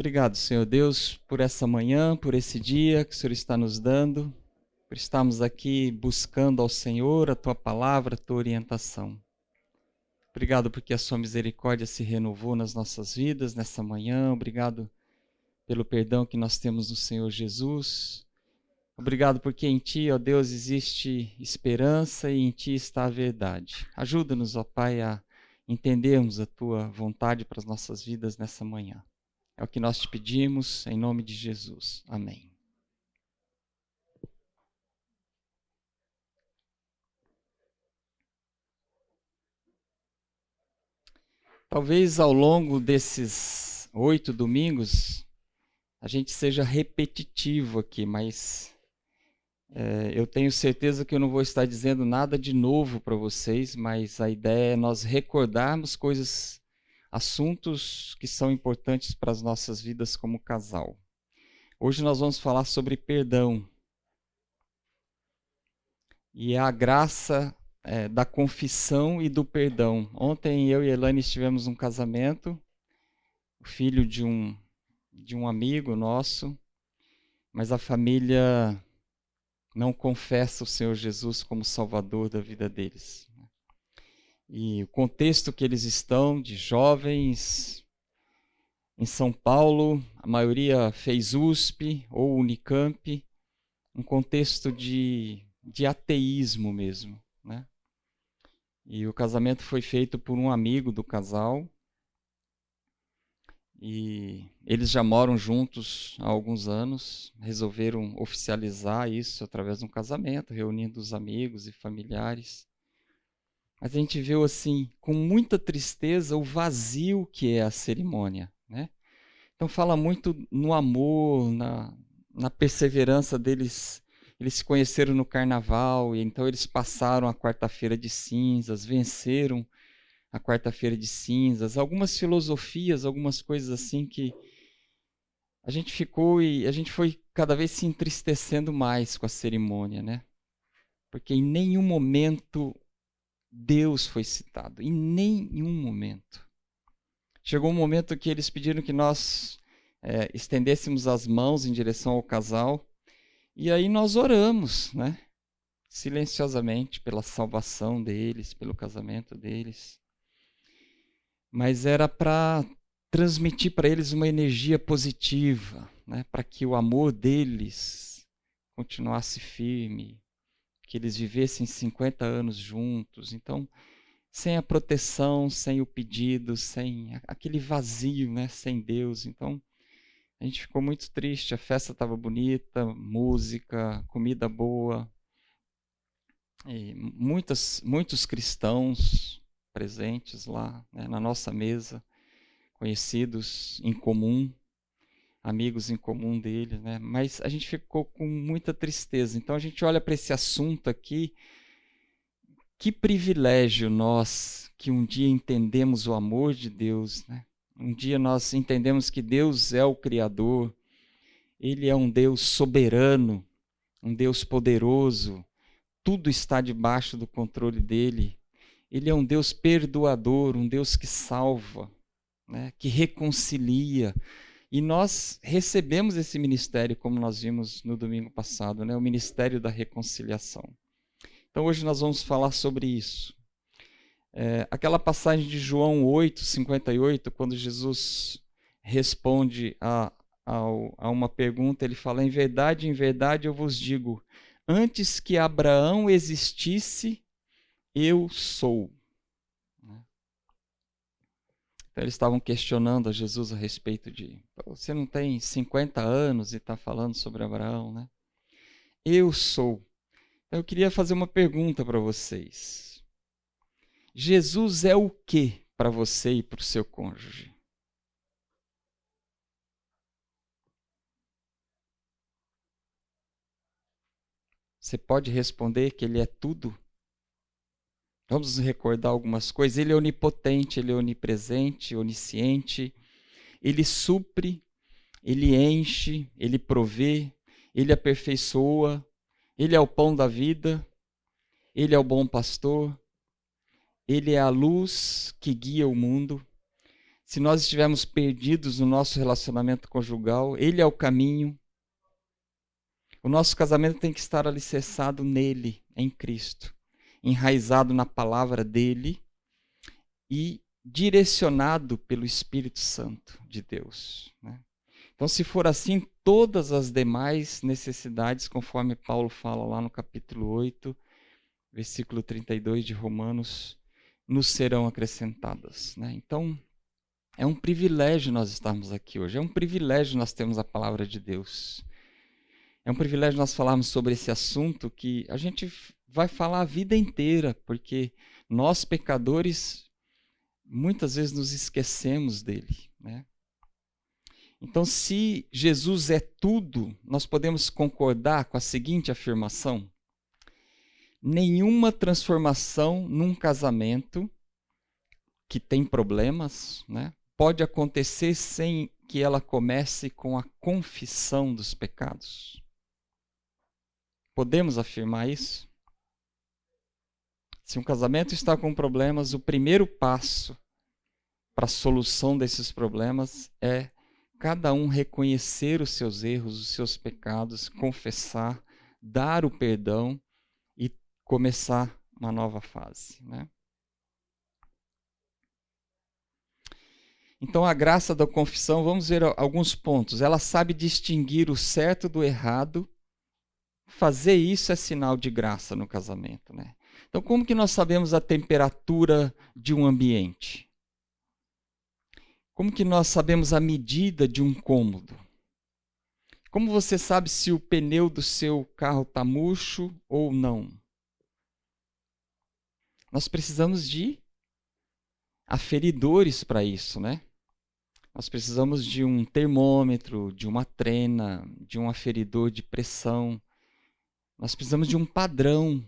Obrigado, Senhor Deus, por essa manhã, por esse dia que o Senhor está nos dando, por estarmos aqui buscando ao Senhor a Tua palavra, a Tua orientação. Obrigado porque a Sua misericórdia se renovou nas nossas vidas nessa manhã. Obrigado pelo perdão que nós temos no Senhor Jesus. Obrigado porque em Ti, ó Deus, existe esperança e em Ti está a verdade. Ajuda-nos, ó Pai, a entendermos a Tua vontade para as nossas vidas nessa manhã. É o que nós te pedimos, em nome de Jesus. Amém. Talvez ao longo desses 8 domingos, a gente seja repetitivo aqui, mas eu tenho certeza que eu não vou estar dizendo nada de novo para vocês, mas a ideia é nós recordarmos coisas, assuntos que são importantes para as nossas vidas como casal. Hoje nós vamos falar sobre perdão. E é a graça da confissão e do perdão. Ontem eu e a Elane estivemos num casamento, o filho de um amigo nosso, mas a família não confessa o Senhor Jesus como Salvador da vida deles. E o contexto que eles estão, de jovens em São Paulo, a maioria fez USP ou Unicamp, um contexto de ateísmo mesmo, né? E o casamento foi feito por um amigo do casal. E eles já moram juntos há alguns anos, resolveram oficializar isso através de um casamento, reunindo os amigos e familiares. Mas a gente viu assim, com muita tristeza, o vazio que é a cerimônia, né? Então fala muito no amor, na perseverança deles. Eles se conheceram no carnaval, e então eles passaram a quarta-feira de cinzas, venceram a quarta-feira de cinzas, algumas filosofias, algumas coisas assim que a gente ficou e a gente foi cada vez se entristecendo mais com a cerimônia, né? Porque em nenhum momento Deus foi citado, em nenhum momento. Chegou um momento que eles pediram que nós estendêssemos as mãos em direção ao casal, e aí nós oramos, né? Silenciosamente pela salvação deles, pelo casamento deles. Mas era para transmitir para eles uma energia positiva, né? Para que o amor deles continuasse firme, que eles vivessem 50 anos juntos. Então, sem a proteção, sem o pedido, sem aquele vazio, né? Sem Deus. Então, a gente ficou muito triste. A festa estava bonita, música, comida boa, e muitos cristãos presentes lá, né, na nossa mesa, conhecidos em comum, amigos em comum dele, né? Mas a gente ficou com muita tristeza. Então a gente olha para esse assunto aqui, que privilégio nós que um dia entendemos o amor de Deus, né? Um dia nós entendemos que Deus é o Criador, Ele é um Deus soberano, um Deus poderoso, tudo está debaixo do controle dele. Ele é um Deus perdoador, um Deus que salva, né? Que reconcilia. E nós recebemos esse ministério, como nós vimos no domingo passado, né? O ministério da reconciliação. Então hoje nós vamos falar sobre isso. Aquela passagem de João 8:58, quando Jesus responde a uma pergunta, ele fala: em verdade eu vos digo, antes que Abraão existisse, eu sou. Então, eles estavam questionando a Jesus a respeito de: você não tem 50 anos e está falando sobre Abraão, né? Eu sou. Eu queria fazer uma pergunta para vocês. Jesus é o que para você e para o seu cônjuge? Você pode responder que ele é tudo? Vamos nos recordar algumas coisas. Ele é onipotente, ele é onipresente, onisciente. Ele supre, ele enche, ele provê, ele aperfeiçoa, ele é o pão da vida, ele é o bom pastor, ele é a luz que guia o mundo. Se nós estivermos perdidos no nosso relacionamento conjugal, Ele é o caminho. O nosso casamento tem que estar alicerçado nele, em Cristo, enraizado na palavra dele e direcionado pelo Espírito Santo de Deus, né? Então, se for assim, todas as demais necessidades, conforme Paulo fala lá no capítulo 8, versículo 32 de Romanos, nos serão acrescentadas, né? Então, é um privilégio nós estarmos aqui hoje, é um privilégio nós termos a palavra de Deus. É um privilégio nós falarmos sobre esse assunto que a gente vai falar a vida inteira, porque nós, pecadores, muitas vezes nos esquecemos dele, né? Então, se Jesus é tudo, nós podemos concordar com a seguinte afirmação: nenhuma transformação num casamento que tem problemas, né, pode acontecer sem que ela comece com a confissão dos pecados. Podemos afirmar isso? Se um casamento está com problemas, o primeiro passo para a solução desses problemas é cada um reconhecer os seus erros, os seus pecados, confessar, dar o perdão e começar uma nova fase, né? Então, a graça da confissão, vamos ver alguns pontos. Ela sabe distinguir o certo do errado. Fazer isso é sinal de graça no casamento, né? Então, como que nós sabemos a temperatura de um ambiente? Como que nós sabemos a medida de um cômodo? Como você sabe se o pneu do seu carro está murcho ou não? Nós precisamos de aferidores para isso, né? Nós precisamos de um termômetro, de uma trena, de um aferidor de pressão. Nós precisamos de um padrão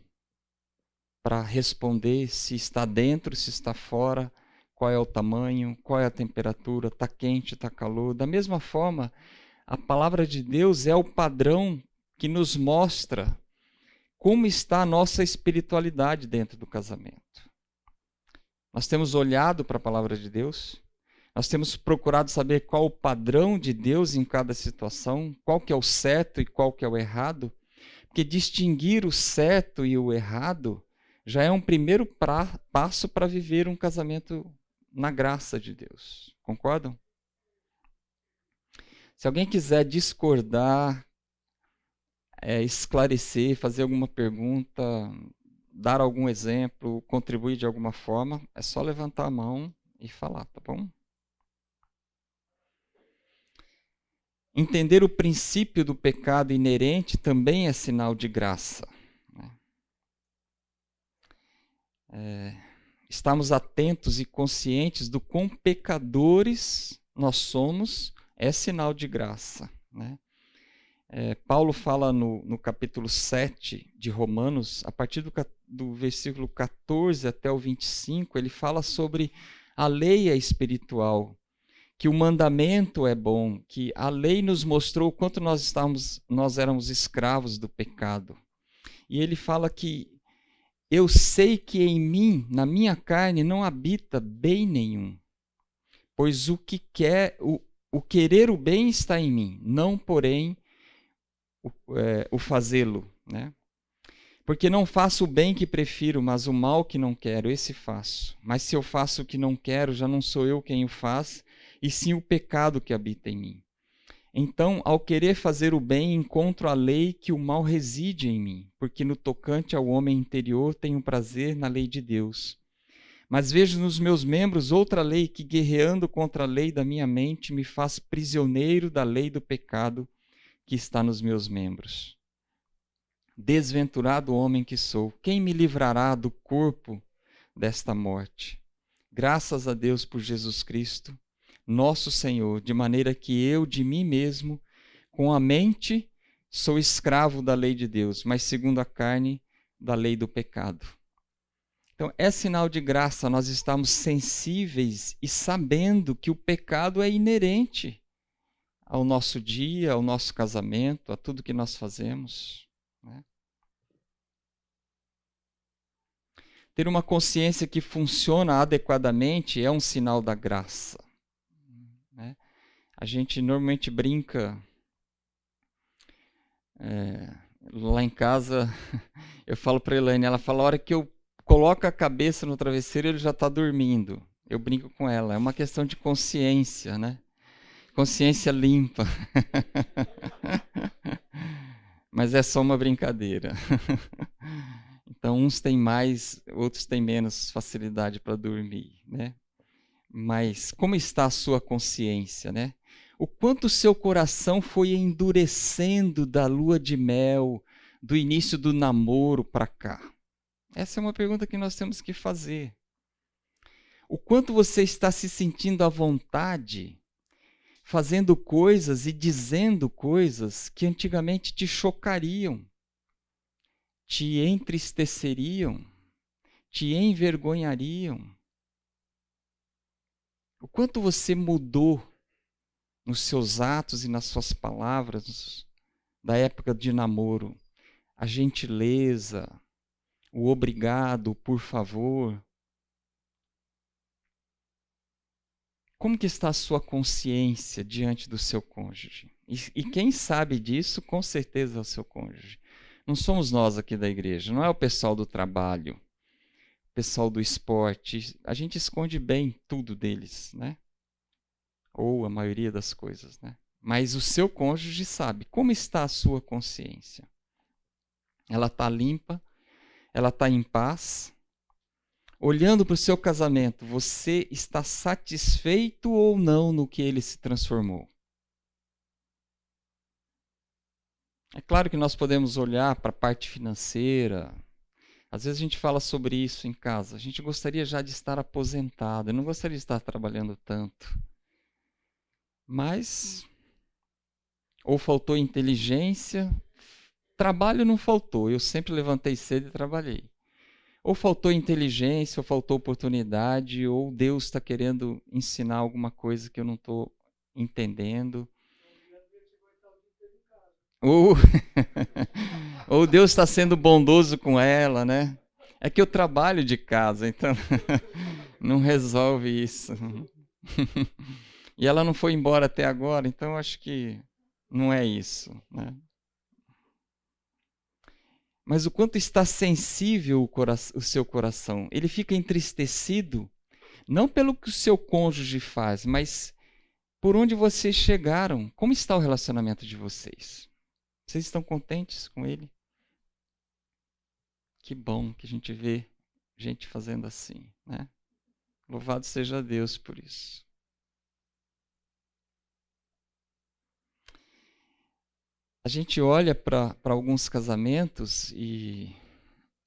para responder se está dentro, se está fora, qual é o tamanho, qual é a temperatura, está quente, está calor. Da mesma forma, a palavra de Deus é o padrão que nos mostra como está a nossa espiritualidade dentro do casamento. Nós temos olhado para a palavra de Deus, nós temos procurado saber qual o padrão de Deus em cada situação, qual que é o certo e qual que é o errado, porque distinguir o certo e o errado já é um primeiro passo para viver um casamento na graça de Deus. Concordam? Se alguém quiser discordar, esclarecer, fazer alguma pergunta, dar algum exemplo, contribuir de alguma forma, é só levantar a mão e falar, tá bom? Entender o princípio do pecado inerente também é sinal de graça. Estarmos atentos e conscientes do quão pecadores nós somos é sinal de graça, né? Paulo fala no capítulo 7 de Romanos, a partir do versículo 14 até o 25, ele fala sobre a lei é espiritual, que o mandamento é bom, que a lei nos mostrou o quanto nós éramos escravos do pecado. E ele fala que eu sei que em mim, na minha carne, não habita bem nenhum, pois o querer o bem está em mim, não, porém, o fazê-lo, né? Porque não faço o bem que prefiro, mas o mal que não quero, esse faço. Mas se eu faço o que não quero, já não sou eu quem o faz, e sim o pecado que habita em mim. Então, ao querer fazer o bem, encontro a lei que o mal reside em mim, porque no tocante ao homem interior tenho prazer na lei de Deus. Mas vejo nos meus membros outra lei que, guerreando contra a lei da minha mente, me faz prisioneiro da lei do pecado que está nos meus membros. Desventurado homem que sou, quem me livrará do corpo desta morte? Graças a Deus por Jesus Cristo, nosso Senhor, de maneira que eu, de mim mesmo, com a mente, sou escravo da lei de Deus, mas segundo a carne, da lei do pecado. Então, é sinal de graça nós estamos sensíveis e sabendo que o pecado é inerente ao nosso dia, ao nosso casamento, a tudo que nós fazemos, né? Ter uma consciência que funciona adequadamente é um sinal da graça, A gente normalmente brinca, lá em casa, eu falo para a Elaine, ela fala, a hora que eu coloco a cabeça no travesseiro, ele já está dormindo. Eu brinco com ela, é uma questão de consciência, né? Consciência limpa. Mas é só uma brincadeira. Então, uns têm mais, outros têm menos facilidade para dormir, né? Mas como está a sua consciência, né? O quanto o seu coração foi endurecendo da lua de mel, do início do namoro para cá? Essa é uma pergunta que nós temos que fazer. O quanto você está se sentindo à vontade, fazendo coisas e dizendo coisas que antigamente te chocariam, te entristeceriam, te envergonhariam? O quanto você mudou nos seus atos e nas suas palavras da época de namoro? A gentileza, o obrigado, o por favor. Como que está a sua consciência diante do seu cônjuge? E quem sabe disso, com certeza é o seu cônjuge. Não somos nós aqui da igreja, não é o pessoal do trabalho, o pessoal do esporte. A gente esconde bem tudo deles, né? Ou a maioria das coisas, né? Mas o seu cônjuge sabe. Como está a sua consciência? Ela está limpa? Ela está em paz? Olhando para o seu casamento, você está satisfeito ou não no que ele se transformou? É claro que nós podemos olhar para a parte financeira. Às vezes a gente fala sobre isso em casa. A gente gostaria já de estar aposentado, eu não gostaria de estar trabalhando tanto. Mas, ou faltou inteligência, trabalho não faltou, eu sempre levantei cedo e trabalhei. Ou faltou inteligência, ou faltou oportunidade, ou Deus está querendo ensinar alguma coisa que eu não estou entendendo. Ou, ou Deus está sendo bondoso com ela, né? É que eu trabalho de casa, então não resolve isso. E ela não foi embora até agora, então acho que não é isso, né? Mas o quanto está sensível o seu coração? Ele fica entristecido, não pelo que o seu cônjuge faz, mas por onde vocês chegaram. Como está o relacionamento de vocês? Vocês estão contentes com ele? Que bom que a gente vê gente fazendo assim, né? Louvado seja Deus por isso. A gente olha para alguns casamentos e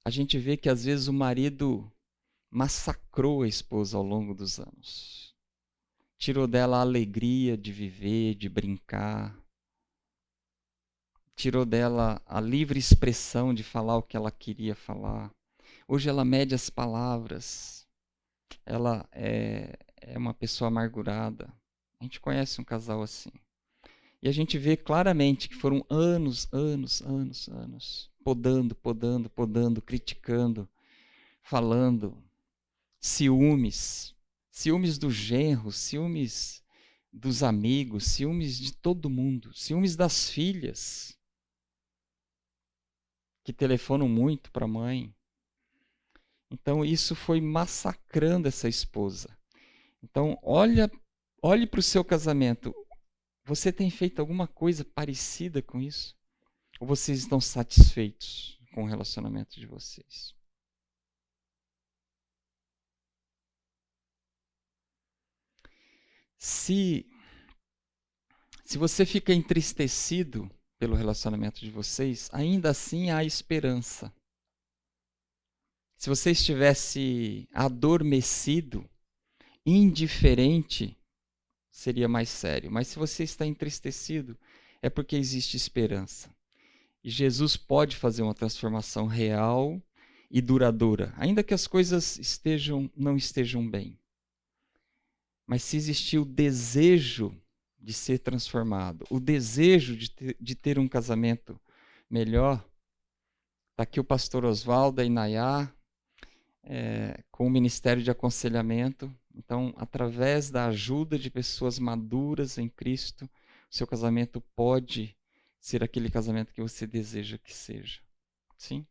a gente vê que às vezes o marido massacrou a esposa ao longo dos anos. Tirou dela a alegria de viver, de brincar. Tirou dela a livre expressão de falar o que ela queria falar. Hoje ela mede as palavras. Ela é uma pessoa amargurada. A gente conhece um casal assim. E a gente vê claramente que foram anos, podando, podando, podando, criticando, falando, ciúmes, ciúmes do genro, ciúmes dos amigos, ciúmes de todo mundo, ciúmes das filhas, que telefonam muito para a mãe. Então isso foi massacrando essa esposa. Então olhe para o seu casamento. Você tem feito alguma coisa parecida com isso? Ou vocês estão satisfeitos com o relacionamento de vocês? Se você fica entristecido pelo relacionamento de vocês, ainda assim há esperança. Se você estivesse adormecido, indiferente, seria mais sério. Mas se você está entristecido, é porque existe esperança. E Jesus pode fazer uma transformação real e duradoura, ainda que as coisas não estejam bem. Mas se existir o desejo de ser transformado, o desejo de ter um casamento melhor, está aqui o pastor Oswaldo e Nayá, com o Ministério de Aconselhamento. Então, através da ajuda de pessoas maduras em Cristo, o seu casamento pode ser aquele casamento que você deseja que seja. Sim?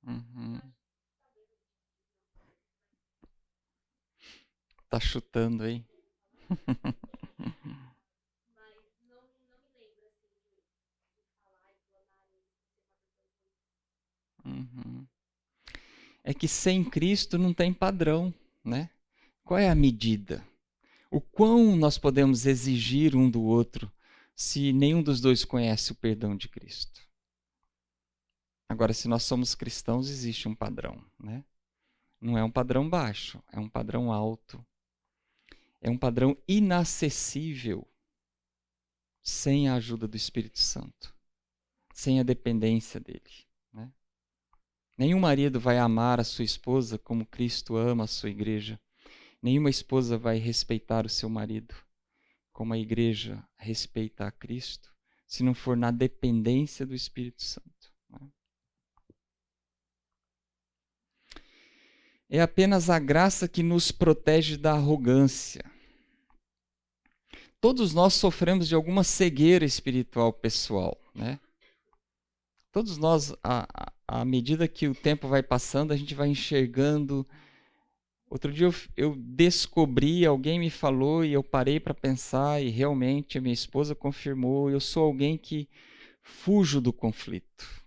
Uhum. Tá chutando aí. Uhum. É que sem Cristo não tem padrão, né? Qual é a medida? O quão nós podemos exigir um do outro se nenhum dos dois conhece o perdão de Cristo? Agora, se nós somos cristãos, existe um padrão, né? Não é um padrão baixo, é um padrão alto. É um padrão inacessível sem a ajuda do Espírito Santo, sem a dependência dele, né? Nenhum marido vai amar a sua esposa como Cristo ama a sua igreja. Nenhuma esposa vai respeitar o seu marido como a igreja respeita a Cristo, se não for na dependência do Espírito Santo, né? É apenas a graça que nos protege da arrogância. Todos nós sofremos de alguma cegueira espiritual pessoal, né? Todos nós, à medida que o tempo vai passando, a gente vai enxergando. Outro dia eu descobri, alguém me falou e eu parei para pensar e realmente a minha esposa confirmou, eu sou alguém que fujo do conflito.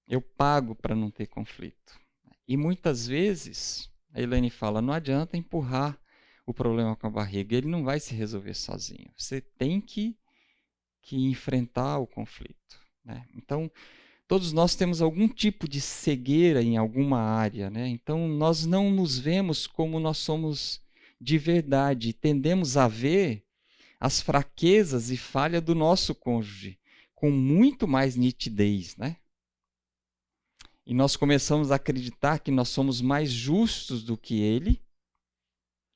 Eu pago para não ter conflito. E muitas vezes, a Elaine fala, não adianta empurrar o problema com a barriga, ele não vai se resolver sozinho. Você tem que enfrentar o conflito, né? Então, todos nós temos algum tipo de cegueira em alguma área, né? Então, nós não nos vemos como nós somos de verdade. Tendemos a ver as fraquezas e falhas do nosso cônjuge com muito mais nitidez, né? E nós começamos a acreditar que nós somos mais justos do que ele,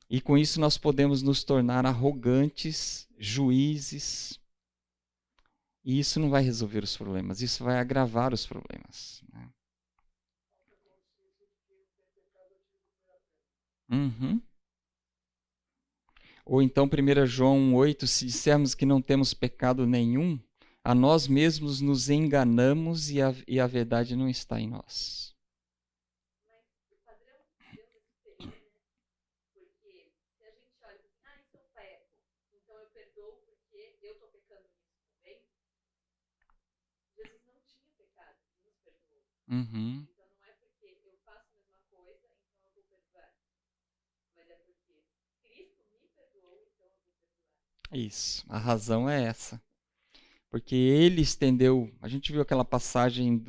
e com isso nós podemos nos tornar arrogantes, juízes, e isso não vai resolver os problemas, isso vai agravar os problemas, né? Uhum. Ou então 1 João 1,8, se dissermos que não temos pecado nenhum, a nós mesmos nos enganamos e a verdade não está em nós. Uhum. Isso, a razão é essa. Porque ele estendeu. A gente viu aquela passagem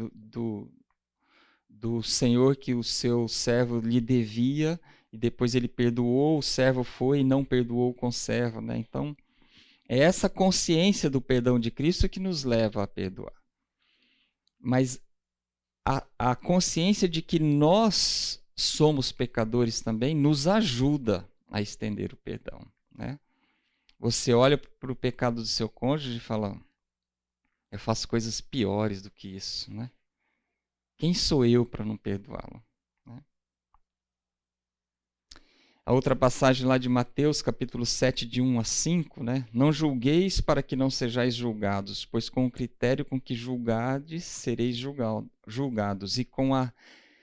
do Senhor que o seu servo lhe devia, e depois ele perdoou, o servo foi e não perdoou o conservo, né? Então, é essa consciência do perdão de Cristo que nos leva a perdoar. Mas a consciência de que nós somos pecadores também nos ajuda a estender o perdão, né? Você olha para o pecado do seu cônjuge e fala, eu faço coisas piores do que isso, né? Quem sou eu para não perdoá-lo, né? A outra passagem lá de Mateus, capítulo 7, de 1 a 5, né? Não julgueis para que não sejais julgados, pois com o critério com que julgardes, sereis julgados, e com a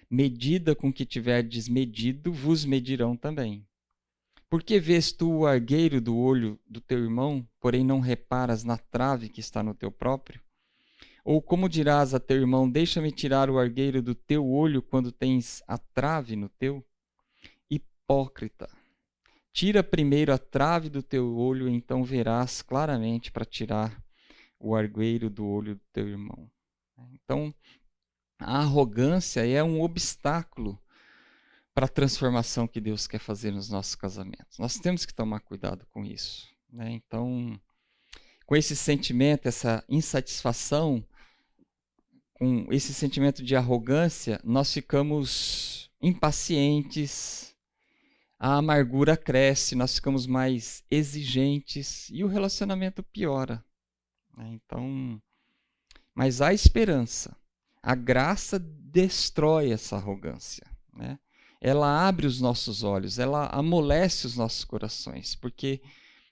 medida com que tiverdes medido, vos medirão também. Porque vês tu o argueiro do olho do teu irmão, porém não reparas na trave que está no teu próprio? Ou como dirás a teu irmão, deixa-me tirar o argueiro do teu olho quando tens a trave no teu? Hipócrita, tira primeiro a trave do teu olho, então verás claramente para tirar o argueiro do olho do teu irmão. Então, a arrogância é um obstáculo para a transformação que Deus quer fazer nos nossos casamentos. Nós temos que tomar cuidado com isso, né? Então, com esse sentimento, essa insatisfação, com esse sentimento de arrogância, nós ficamos impacientes, a amargura cresce, nós ficamos mais exigentes e o relacionamento piora. Então, mas há esperança. A graça destrói essa arrogância, né? Ela abre os nossos olhos, ela amolece os nossos corações, porque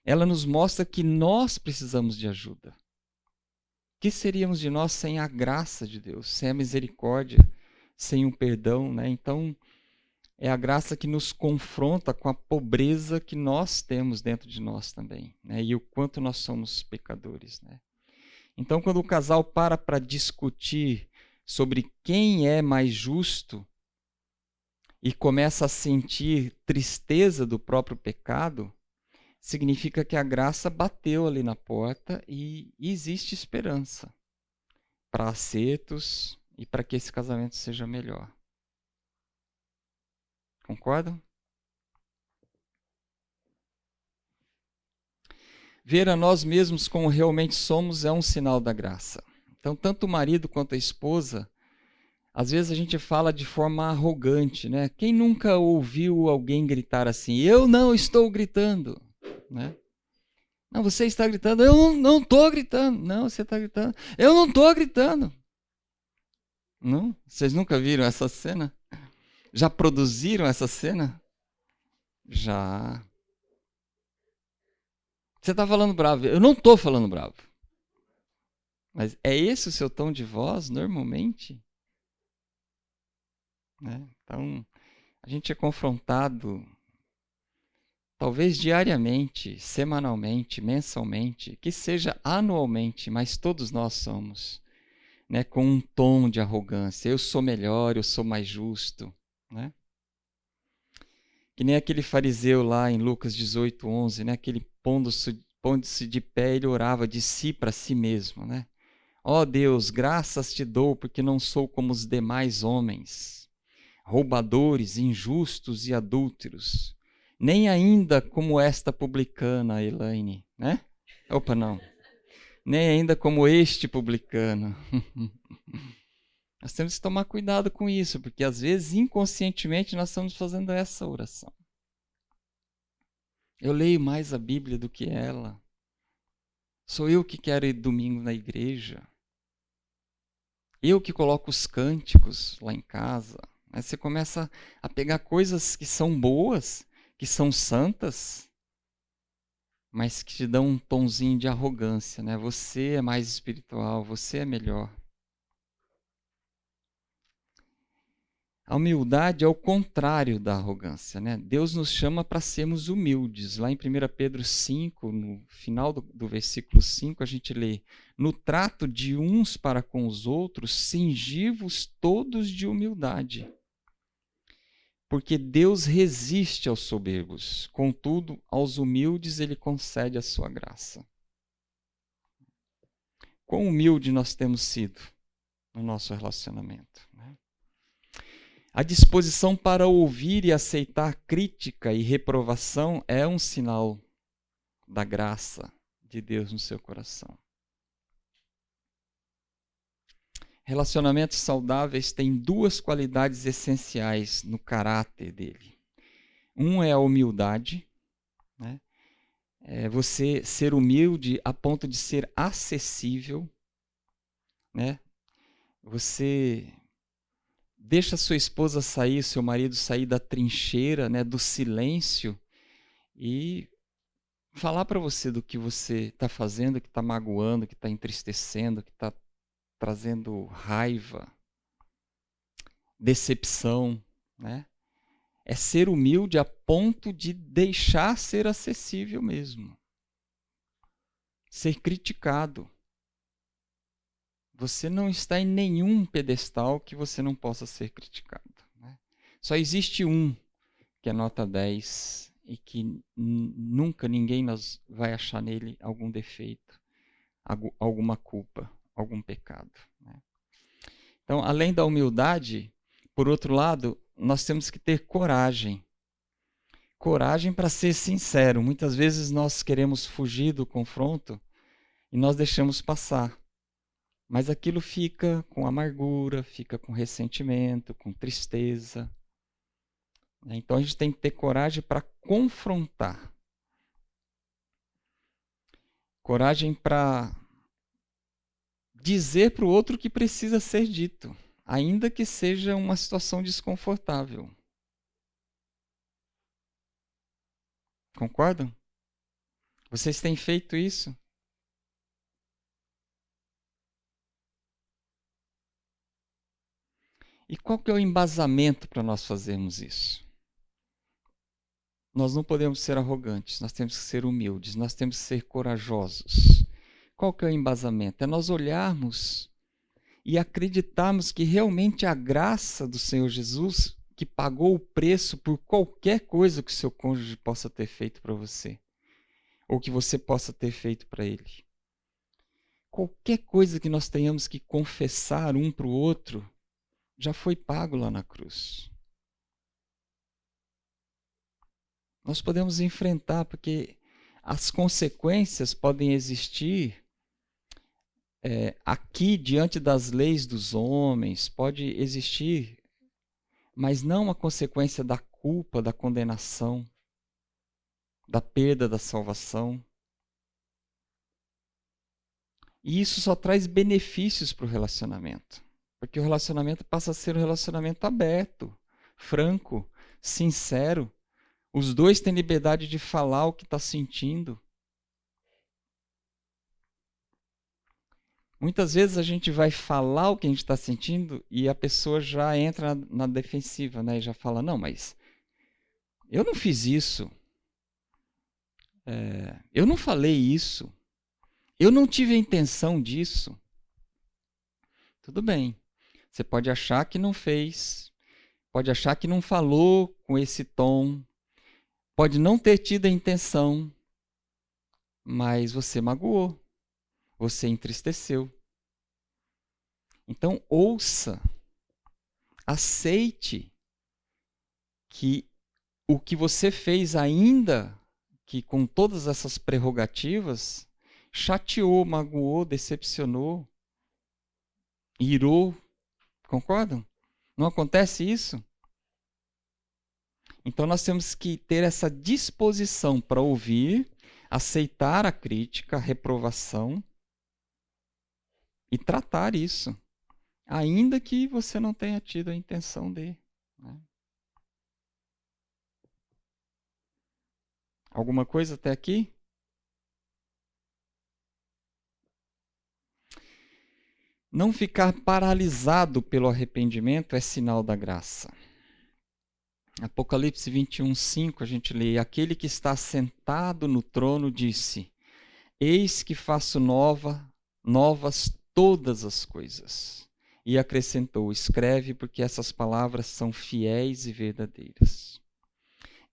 ela nos mostra que nós precisamos de ajuda. O que seríamos de nós sem a graça de Deus, sem a misericórdia, sem o perdão, né? Então, é a graça que nos confronta com a pobreza que nós temos dentro de nós também, né? E o quanto nós somos pecadores, né? Então, quando o casal para discutir sobre quem é mais justo e começa a sentir tristeza do próprio pecado, significa que a graça bateu ali na porta e existe esperança para acertos e para que esse casamento seja melhor. Concordam? Ver a nós mesmos como realmente somos é um sinal da graça. Então, tanto o marido quanto a esposa, às vezes a gente fala de forma arrogante, né? Quem nunca ouviu alguém gritar assim, eu não estou gritando, né? Não, você está gritando, eu não estou gritando. Não, você está gritando, eu não estou gritando. Não? Vocês nunca viram essa cena? Já produziram essa cena? Já. Você está falando bravo. Eu não estou falando bravo. Mas é esse o seu tom de voz, normalmente? Né? Então, a gente é confrontado, talvez diariamente, semanalmente, mensalmente, que seja anualmente, mas todos nós somos, né, com um tom de arrogância. Eu sou melhor, eu sou mais justo. Né? Que nem aquele fariseu lá em Lucas 18:11, né? Aquele pondo-se de pé, ele orava de si para si mesmo, né? Ó Deus, graças te dou, porque não sou como os demais homens, roubadores, injustos e adúlteros, nem ainda como esta publicana, Elaine, né? Opa, não. Nem ainda como este publicano. Nós temos que tomar cuidado com isso, porque às vezes, inconscientemente, nós estamos fazendo essa oração. Eu leio mais a Bíblia do que ela. Sou eu que quero ir domingo na igreja. Eu que coloco os cânticos lá em casa. Aí você começa a pegar coisas que são boas, que são santas, mas que te dão um tonzinho de arrogância, né? Você é mais espiritual, você é melhor. A humildade é o contrário da arrogância, né? Deus nos chama para sermos humildes. Lá em 1 Pedro 5, no final do versículo 5, a gente lê: no trato de uns para com os outros, cingi-vos todos de humildade. Porque Deus resiste aos soberbos, contudo, aos humildes ele concede a sua graça. Quão humilde nós temos sido no nosso relacionamento, né? A disposição para ouvir e aceitar crítica e reprovação é um sinal da graça de Deus no seu coração. Relacionamentos saudáveis têm duas qualidades essenciais no caráter dele. Um é a humildade, né? É você ser humilde a ponto de ser acessível, né? Você deixa sua esposa sair, seu marido sair da trincheira, né, do silêncio e falar para você do que você está fazendo, que está magoando, que está entristecendo, que está trazendo raiva, decepção, né? É ser humilde a ponto de deixar ser acessível mesmo. Ser criticado. Você não está em nenhum pedestal que você não possa ser criticado, né? Só existe um que é nota 10 e que nunca ninguém vai achar nele algum defeito, alguma culpa, algum pecado, né? Então, além da humildade, por outro lado, nós temos que ter coragem. Coragem para ser sincero. Muitas vezes nós queremos fugir do confronto e nós deixamos passar. Mas aquilo fica com amargura, fica com ressentimento, com tristeza. Então a gente tem que ter coragem para confrontar. Coragem para dizer para o outro o que precisa ser dito, ainda que seja uma situação desconfortável. Concordam? Vocês têm feito isso? E qual que é o embasamento para nós fazermos isso? Nós não podemos ser arrogantes, nós temos que ser humildes, nós temos que ser corajosos. Qual que é o embasamento? É nós olharmos e acreditarmos que realmente a graça do Senhor Jesus, que pagou o preço por qualquer coisa que o seu cônjuge possa ter feito para você, ou que você possa ter feito para ele. Qualquer coisa que nós tenhamos que confessar um para o outro, já foi pago lá na cruz. Nós podemos enfrentar, porque as consequências podem existir aqui diante das leis dos homens, pode existir, mas não a consequência da culpa, da condenação, da perda da salvação. E isso só traz benefícios para o relacionamento, porque o relacionamento passa a ser um relacionamento aberto, franco, sincero. Os dois têm liberdade de falar o que está sentindo. Muitas vezes a gente vai falar o que a gente está sentindo e a pessoa já entra na defensiva, né? E já fala, não, mas eu não fiz isso. Eu não falei isso. Eu não tive a intenção disso. Tudo bem. Você pode achar que não fez. Pode achar que não falou com esse tom. Pode não ter tido a intenção. Mas você magoou. Você entristeceu. Então, ouça. Aceite que o que você fez, ainda que com todas essas prerrogativas, chateou, magoou, decepcionou, irou. Concordam? Não acontece isso? Então nós temos que ter essa disposição para ouvir, aceitar a crítica, a reprovação e tratar isso, ainda que você não tenha tido a intenção de. Né? Alguma coisa até aqui? Não ficar paralisado pelo arrependimento é sinal da graça. Apocalipse 21:5, a gente lê: aquele que está sentado no trono disse: eis que faço novas todas as coisas. E acrescentou: escreve, porque essas palavras são fiéis e verdadeiras.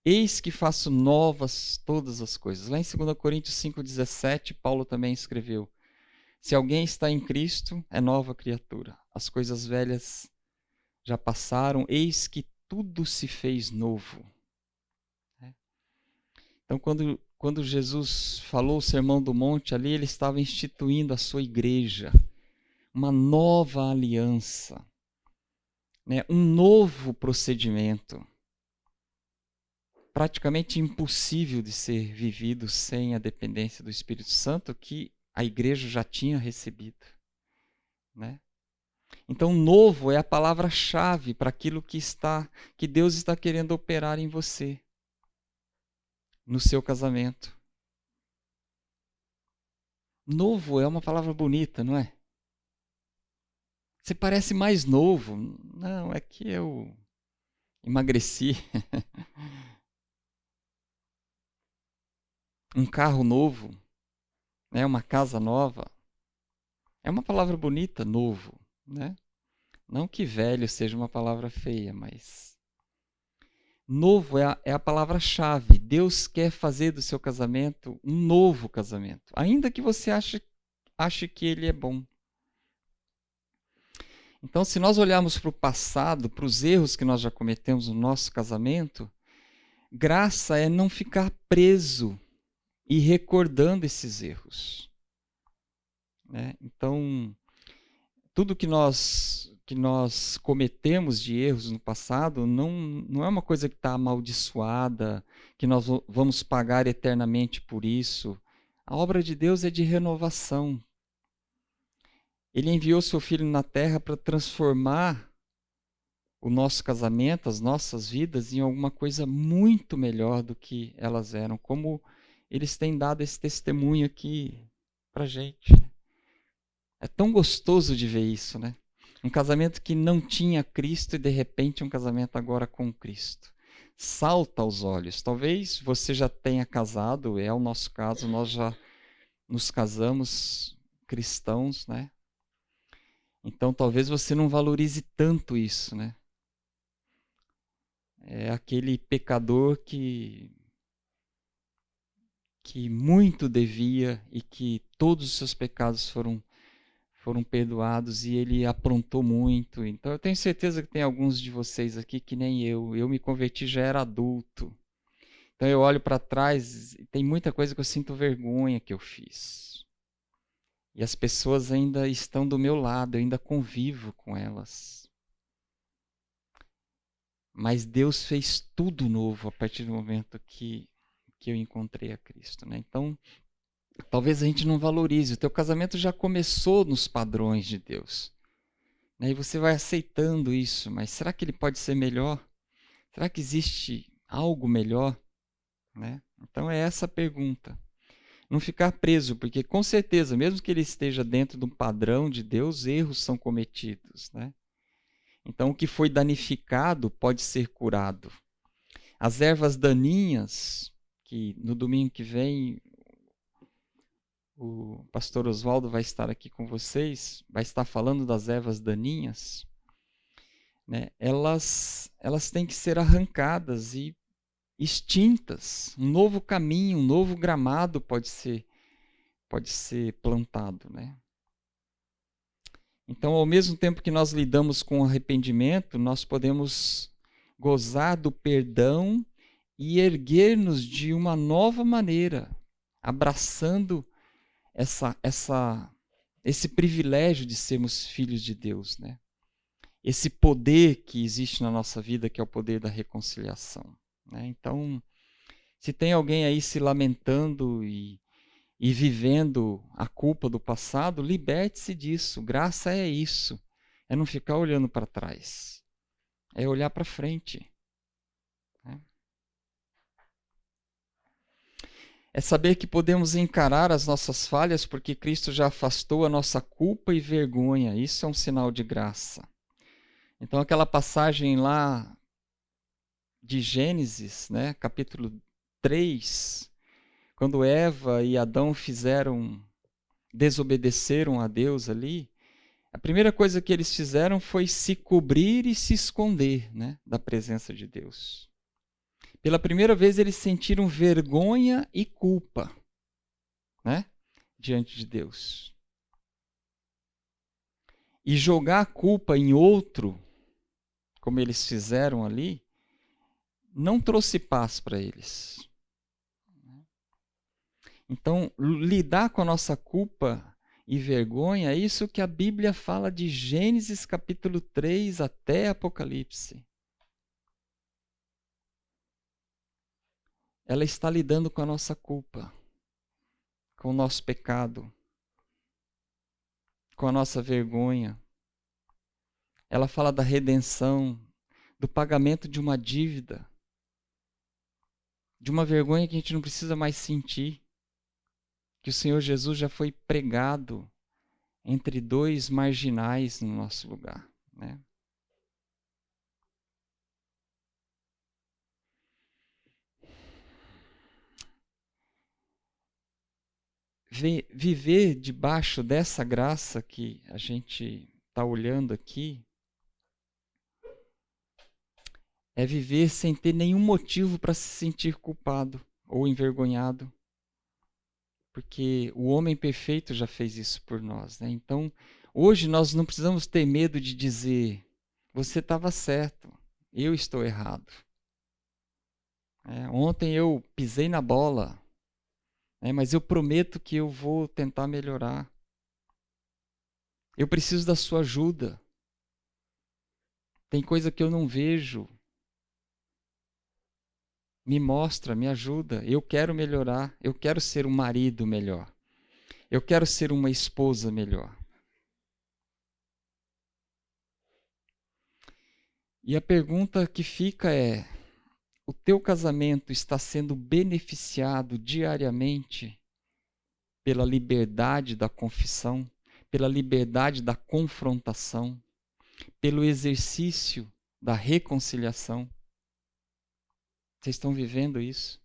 Eis que faço novas todas as coisas. Lá em 2 Coríntios 5,17, Paulo também escreveu: se alguém está em Cristo, é nova criatura. As coisas velhas já passaram, eis que tudo se fez novo. Então, quando Jesus falou o Sermão do Monte ali, ele estava instituindo a sua igreja, uma nova aliança, né? Um novo procedimento, praticamente impossível de ser vivido sem a dependência do Espírito Santo, que a igreja já tinha recebido. Né? Então, novo é a palavra-chave para aquilo que Deus está querendo operar em você, no seu casamento. Novo é uma palavra bonita, não é? Você parece mais novo. Não, é que eu emagreci. Um carro novo, né? Uma casa nova. É uma palavra bonita, novo, né? Não que velho seja uma palavra feia, mas novo é a palavra-chave. Deus quer fazer do seu casamento um novo casamento, ainda que você ache que ele é bom. Então, se nós olharmos para o passado, para os erros que nós já cometemos no nosso casamento, graça é não ficar preso e recordando esses erros. né? Então, tudo que nós cometemos de erros no passado não é uma coisa que está amaldiçoada, que nós vamos pagar eternamente por isso. A obra de Deus é de renovação. Ele enviou seu Filho na Terra para transformar o nosso casamento, as nossas vidas, em alguma coisa muito melhor do que elas eram, como eles têm dado esse testemunho aqui para gente. É tão gostoso de ver isso, né? Um casamento que não tinha Cristo e de repente um casamento agora com Cristo. Salta aos olhos. Talvez você já tenha casado, é o nosso caso, nós já nos casamos cristãos, né? Então talvez você não valorize tanto isso, né? É aquele pecador que muito devia e que todos os seus pecados foram perdoados e ele aprontou muito. Então eu tenho certeza que tem alguns de vocês aqui que nem eu. Eu me converti já era adulto. Então eu olho para trás e tem muita coisa que eu sinto vergonha que eu fiz. E as pessoas ainda estão do meu lado, eu ainda convivo com elas. Mas Deus fez tudo novo a partir do momento que eu encontrei a Cristo, né? Então, talvez a gente não valorize. O teu casamento já começou nos padrões de Deus. Né? E você vai aceitando isso, mas será que ele pode ser melhor? Será que existe algo melhor? Né? Então é essa a pergunta. Não ficar preso, porque com certeza, mesmo que ele esteja dentro de um padrão de Deus, erros são cometidos. Né? Então o que foi danificado pode ser curado. As ervas daninhas, que no domingo que vem o pastor Oswaldo vai estar aqui com vocês, vai estar falando das ervas daninhas, né? Elas têm que ser arrancadas e extintas. Um novo caminho, um novo gramado pode ser plantado, né? Então, ao mesmo tempo que nós lidamos com o arrependimento, nós podemos gozar do perdão e erguer-nos de uma nova maneira, abraçando esse privilégio de sermos filhos de Deus, né? Esse poder que existe na nossa vida, que é o poder da reconciliação. Né? Então, se tem alguém aí se lamentando e vivendo a culpa do passado, liberte-se disso. Graça é isso. É não ficar olhando para trás. É olhar para frente. Né? É saber que podemos encarar as nossas falhas porque Cristo já afastou a nossa culpa e vergonha. Isso é um sinal de graça. Então, aquela passagem lá de Gênesis, né, capítulo 3, quando Eva e Adão desobedeceram a Deus ali, a primeira coisa que eles fizeram foi se cobrir e se esconder, né, da presença de Deus. Pela primeira vez eles sentiram vergonha e culpa, né, diante de Deus. E jogar a culpa em outro, como eles fizeram ali, não trouxe paz para eles. Então, lidar com a nossa culpa e vergonha, é isso que a Bíblia fala de Gênesis capítulo 3 até Apocalipse. Ela está lidando com a nossa culpa, com o nosso pecado, com a nossa vergonha. Ela fala da redenção, do pagamento de uma dívida, de uma vergonha que a gente não precisa mais sentir, que o Senhor Jesus já foi pregado entre dois marginais no nosso lugar, né? Viver debaixo dessa graça que a gente está olhando aqui é viver sem ter nenhum motivo para se sentir culpado ou envergonhado, porque o homem perfeito já fez isso por nós, né? Então, hoje nós não precisamos ter medo de dizer: você estava certo, eu estou errado. Ontem eu pisei na bola, mas eu prometo que eu vou tentar melhorar. Eu preciso da sua ajuda. Tem coisa que eu não vejo. Me mostra, me ajuda. Eu quero melhorar. Eu quero ser um marido melhor. Eu quero ser uma esposa melhor. E a pergunta que fica é: o teu casamento está sendo beneficiado diariamente pela liberdade da confissão, pela liberdade da confrontação, pelo exercício da reconciliação? Vocês estão vivendo isso?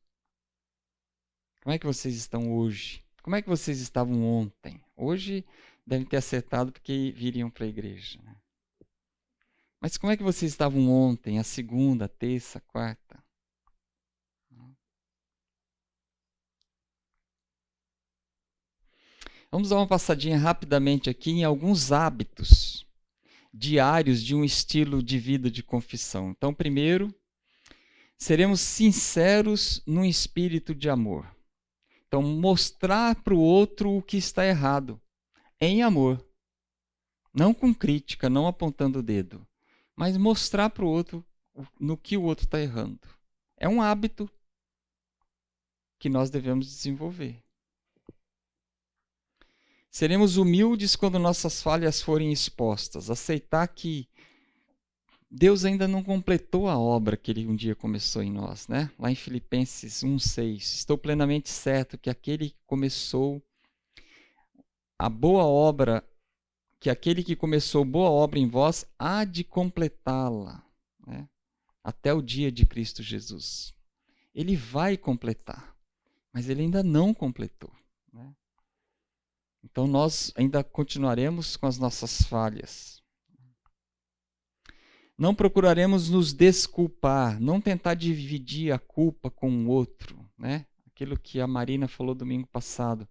Como é que vocês estão hoje? Como é que vocês estavam ontem? Hoje devem ter acertado porque viriam para a igreja, né? Mas como é que vocês estavam ontem, a segunda, a terça, a quarta? Vamos dar uma passadinha rapidamente aqui em alguns hábitos diários de um estilo de vida de confissão. Então, primeiro, seremos sinceros num espírito de amor. Então, mostrar para o outro o que está errado, em amor. Não com crítica, não apontando o dedo, mas mostrar para o outro no que o outro está errando. É um hábito que nós devemos desenvolver. Seremos humildes quando nossas falhas forem expostas. Aceitar que Deus ainda não completou a obra que Ele um dia começou em nós, né? Lá em Filipenses 1,6. Estou plenamente certo que aquele que começou a boa obra, que aquele que começou boa obra em vós, há de completá-la, né? Até o dia de Cristo Jesus. Ele vai completar, mas Ele ainda não completou, né? Então nós ainda continuaremos com as nossas falhas. Não procuraremos nos desculpar, não tentar dividir a culpa com o outro, né? Aquilo que a Marina falou domingo passado.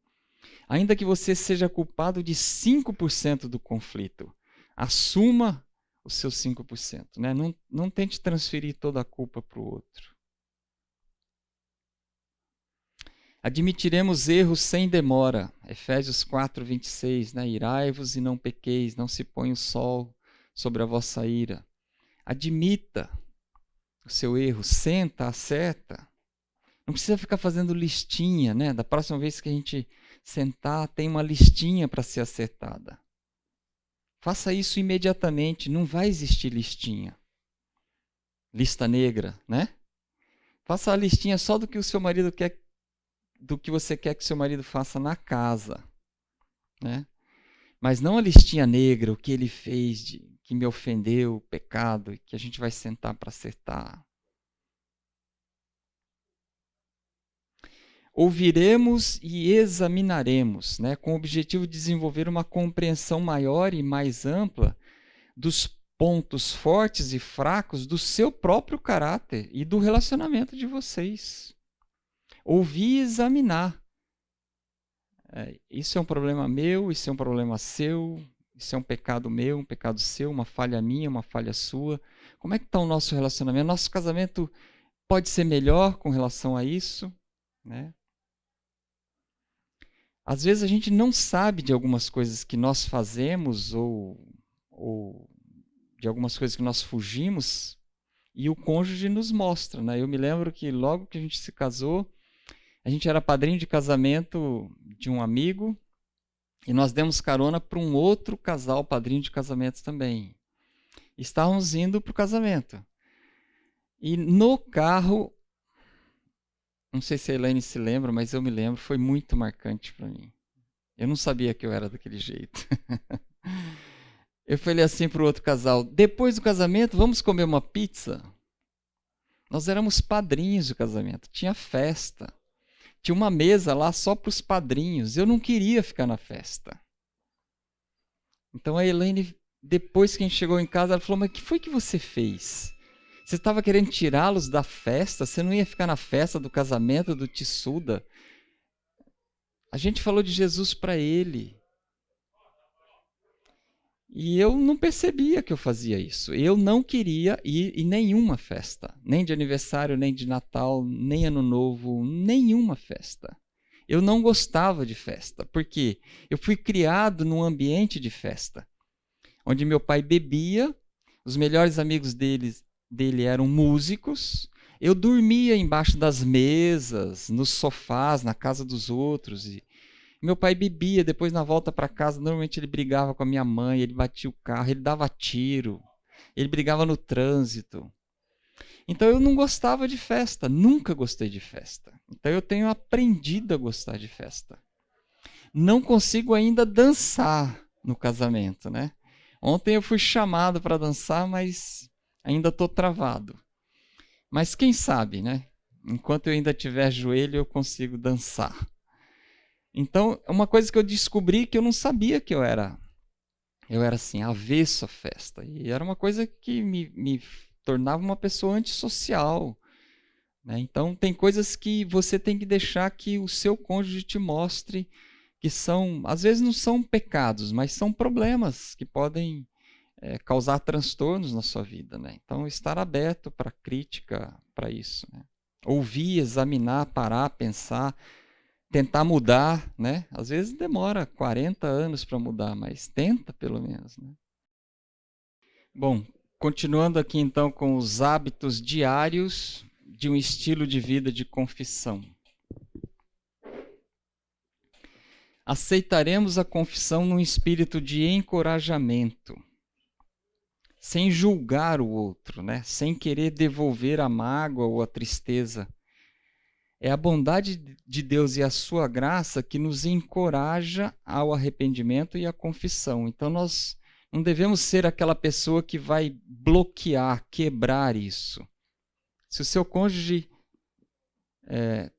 Ainda que você seja culpado de 5% do conflito, assuma os seus 5%, né? Não tente transferir toda a culpa para o outro. Admitiremos erros sem demora. Efésios 4:26, né? Irai-vos e não pequeis, não se põe o sol sobre a vossa ira. Admita o seu erro, senta, acerta. Não precisa ficar fazendo listinha, né? Da próxima vez que a gente sentar, tem uma listinha para ser acertada. Faça isso imediatamente, não vai existir listinha. Lista negra, né? Faça a listinha só do que o seu marido quer, do que você quer que o seu marido faça na casa, né? Mas não a listinha negra, o que ele fez, que me ofendeu, o pecado, que a gente vai sentar para acertar. Ouviremos e examinaremos, né, com o objetivo de desenvolver uma compreensão maior e mais ampla dos pontos fortes e fracos do seu próprio caráter e do relacionamento de vocês. Ouvir e examinar. Isso é um problema meu, isso é um problema seu, isso é um pecado meu, um pecado seu, uma falha minha, uma falha sua. Como é que está o nosso relacionamento? Nosso casamento pode ser melhor com relação a isso, né? Às vezes a gente não sabe de algumas coisas que nós fazemos ou de algumas coisas que nós fugimos e o cônjuge nos mostra, né? Eu me lembro que logo que a gente se casou, a gente era padrinho de casamento de um amigo e nós demos carona para um outro casal padrinho de casamento também. Estávamos indo para o casamento. E no carro, não sei se a Elaine se lembra, mas eu me lembro, foi muito marcante para mim. Eu não sabia que eu era daquele jeito. Eu falei assim para o outro casal, depois do casamento, vamos comer uma pizza? Nós éramos padrinhos do casamento, tinha festa. Tinha uma mesa lá só para os padrinhos. Eu não queria ficar na festa. Então a Elaine, depois que a gente chegou em casa, ela falou, mas o que foi que você fez? Você estava querendo tirá-los da festa? Você não ia ficar na festa do casamento do Tissuda? A gente falou de Jesus para ele. E eu não percebia que eu fazia isso. Eu não queria ir em nenhuma festa. Nem de aniversário, nem de Natal, nem Ano Novo, nenhuma festa. Eu não gostava de festa, porque eu fui criado num ambiente de festa. onde meu pai bebia, os melhores amigos dele eram músicos, eu dormia embaixo das mesas, nos sofás, na casa dos outros. E meu pai bebia, depois na volta para casa, normalmente ele brigava com a minha mãe, ele batia o carro, ele dava tiro, ele brigava no trânsito. Então eu não gostava de festa, nunca gostei de festa. Então eu tenho aprendido a gostar de festa. Não consigo ainda dançar no casamento, né? Ontem eu fui chamado para dançar, mas ainda estou travado. Mas quem sabe, né? Enquanto eu ainda tiver joelho, eu consigo dançar. Então, uma coisa que eu descobri que eu não sabia que eu era assim, avesso à festa. E era uma coisa que me tornava uma pessoa antissocial. Né? Então, tem coisas que você tem que deixar que o seu cônjuge te mostre que são, às vezes não são pecados, mas são problemas que podem causar transtornos na sua vida. Né? Então, estar aberto para crítica, para isso. Né? Ouvir, examinar, parar, pensar, tentar mudar. Né? Às vezes demora 40 anos para mudar, mas tenta pelo menos. Né? Bom, continuando aqui então com os hábitos diários de um estilo de vida de confissão. Aceitaremos a confissão num espírito de encorajamento, sem julgar o outro, né? Sem querer devolver a mágoa ou a tristeza. É a bondade de Deus e a sua graça que nos encoraja ao arrependimento e à confissão. Então nós não devemos ser aquela pessoa que vai bloquear, quebrar isso. Se o seu cônjuge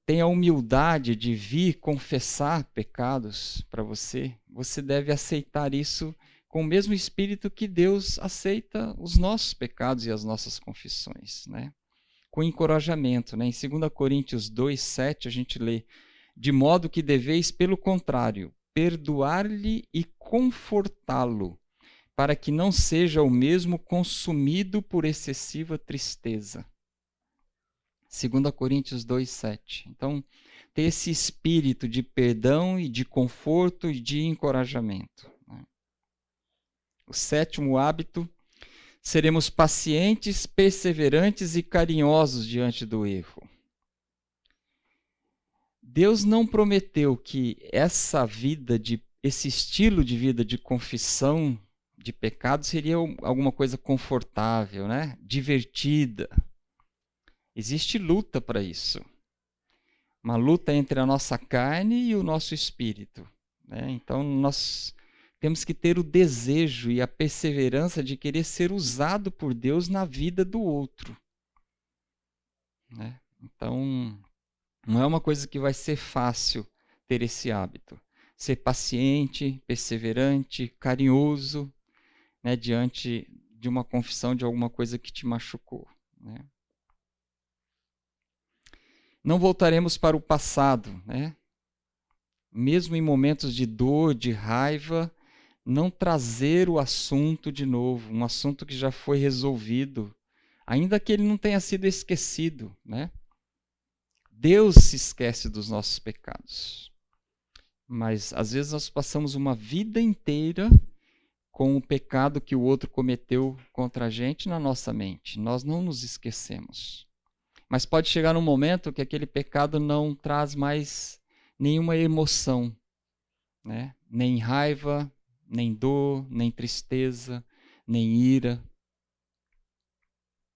tem a humildade de vir confessar pecados para você, você deve aceitar isso com o mesmo espírito que Deus aceita os nossos pecados e as nossas confissões, né? Com encorajamento. Né? Em 2 Coríntios 2:7 a gente lê: de modo que deveis, pelo contrário, perdoar-lhe e confortá-lo, para que não seja o mesmo consumido por excessiva tristeza. 2 Coríntios 2:7. Então, ter esse espírito de perdão e de conforto e de encorajamento. Né? O 7º hábito: seremos pacientes, perseverantes e carinhosos diante do erro. Deus não prometeu que esse estilo de vida de confissão de pecado seria alguma coisa confortável, né? Divertida. Existe luta para isso. Uma luta entre a nossa carne e o nosso espírito. Né? Então, nós temos que ter o desejo e a perseverança de querer ser usado por Deus na vida do outro. Né? Então, não é uma coisa que vai ser fácil ter esse hábito. Ser paciente, perseverante, carinhoso, né, diante de uma confissão de alguma coisa que te machucou. Né? Não voltaremos para o passado, né? Mesmo em momentos de dor, de raiva, não trazer o assunto de novo, um assunto que já foi resolvido, ainda que ele não tenha sido esquecido, né? Deus se esquece dos nossos pecados, mas às vezes nós passamos uma vida inteira com o pecado que o outro cometeu contra a gente na nossa mente. Nós não nos esquecemos. Mas pode chegar num momento que aquele pecado não traz mais nenhuma emoção, né? Nem raiva, nem dor, nem tristeza, nem ira.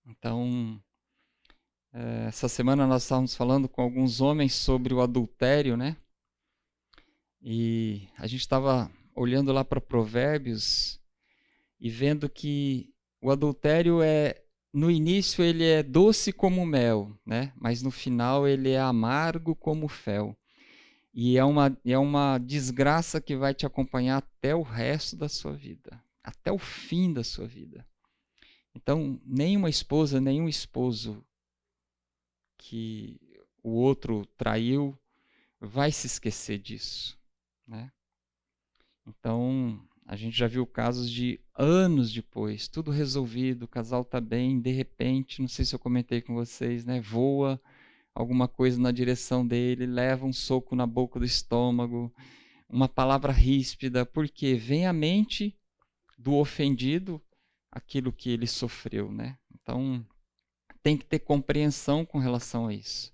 Então, essa semana nós estávamos falando com alguns homens sobre o adultério, né? E a gente estava olhando lá para Provérbios e vendo que o adultério no início ele é doce como mel, né? Mas no final ele é amargo como fel. E é uma desgraça que vai te acompanhar até o resto da sua vida, até o fim da sua vida. Então, nenhuma esposa, nenhum esposo que o outro traiu vai se esquecer disso. Né? Então, a gente já viu casos de anos depois, tudo resolvido, o casal está bem, de repente, não sei se eu comentei com vocês, né, voa alguma coisa na direção dele, leva um soco na boca do estômago, uma palavra ríspida, porque vem à mente do ofendido aquilo que ele sofreu, né? Então, tem que ter compreensão com relação a isso.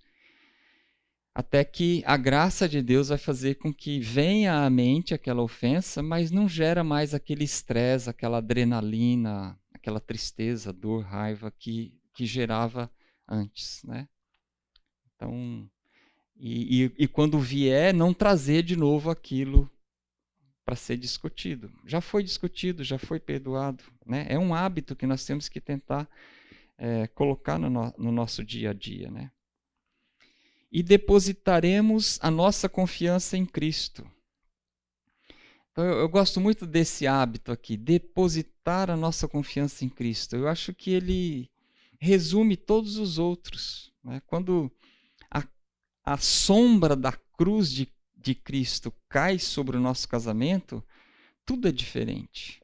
Até que a graça de Deus vai fazer com que venha à mente aquela ofensa, mas não gera mais aquele estresse, aquela adrenalina, aquela tristeza, dor, raiva que gerava antes, né? Então, e quando vier, não trazer de novo aquilo para ser discutido. Já foi discutido, já foi perdoado, né? É um hábito que nós temos que tentar colocar no nosso dia a dia, né? E depositaremos a nossa confiança em Cristo. Então, eu gosto muito desse hábito aqui, depositar a nossa confiança em Cristo. Eu acho que ele resume todos os outros, né? Quando a sombra da cruz de Cristo cai sobre o nosso casamento, tudo é diferente.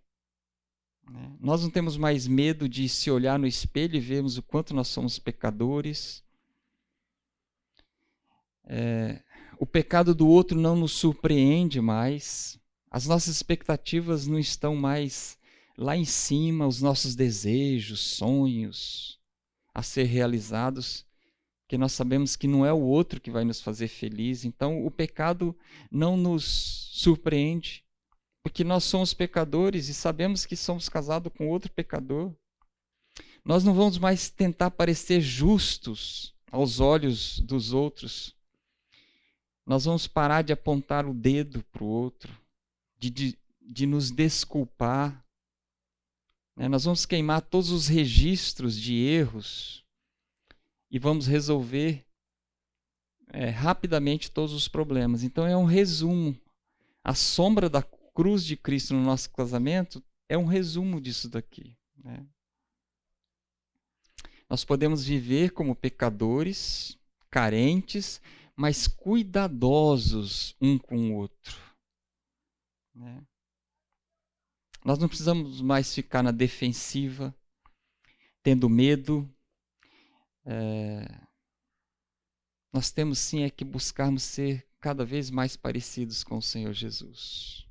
Né? Nós não temos mais medo de se olhar no espelho e vermos o quanto nós somos pecadores. O pecado do outro não nos surpreende mais. As nossas expectativas não estão mais lá em cima, os nossos desejos, sonhos a ser realizados, porque nós sabemos que não é o outro que vai nos fazer feliz. Então, o pecado não nos surpreende, porque nós somos pecadores e sabemos que somos casados com outro pecador. Nós não vamos mais tentar parecer justos aos olhos dos outros. Nós vamos parar de apontar o dedo para o outro, de nos desculpar. Nós vamos queimar todos os registros de erros e vamos resolver rapidamente todos os problemas. Então é um resumo. A sombra da cruz de Cristo no nosso casamento é um resumo disso daqui. Né? Nós podemos viver como pecadores, carentes, mas cuidadosos um com o outro. Né? Nós não precisamos mais ficar na defensiva, tendo medo. Nós temos sim que buscarmos ser cada vez mais parecidos com o Senhor Jesus.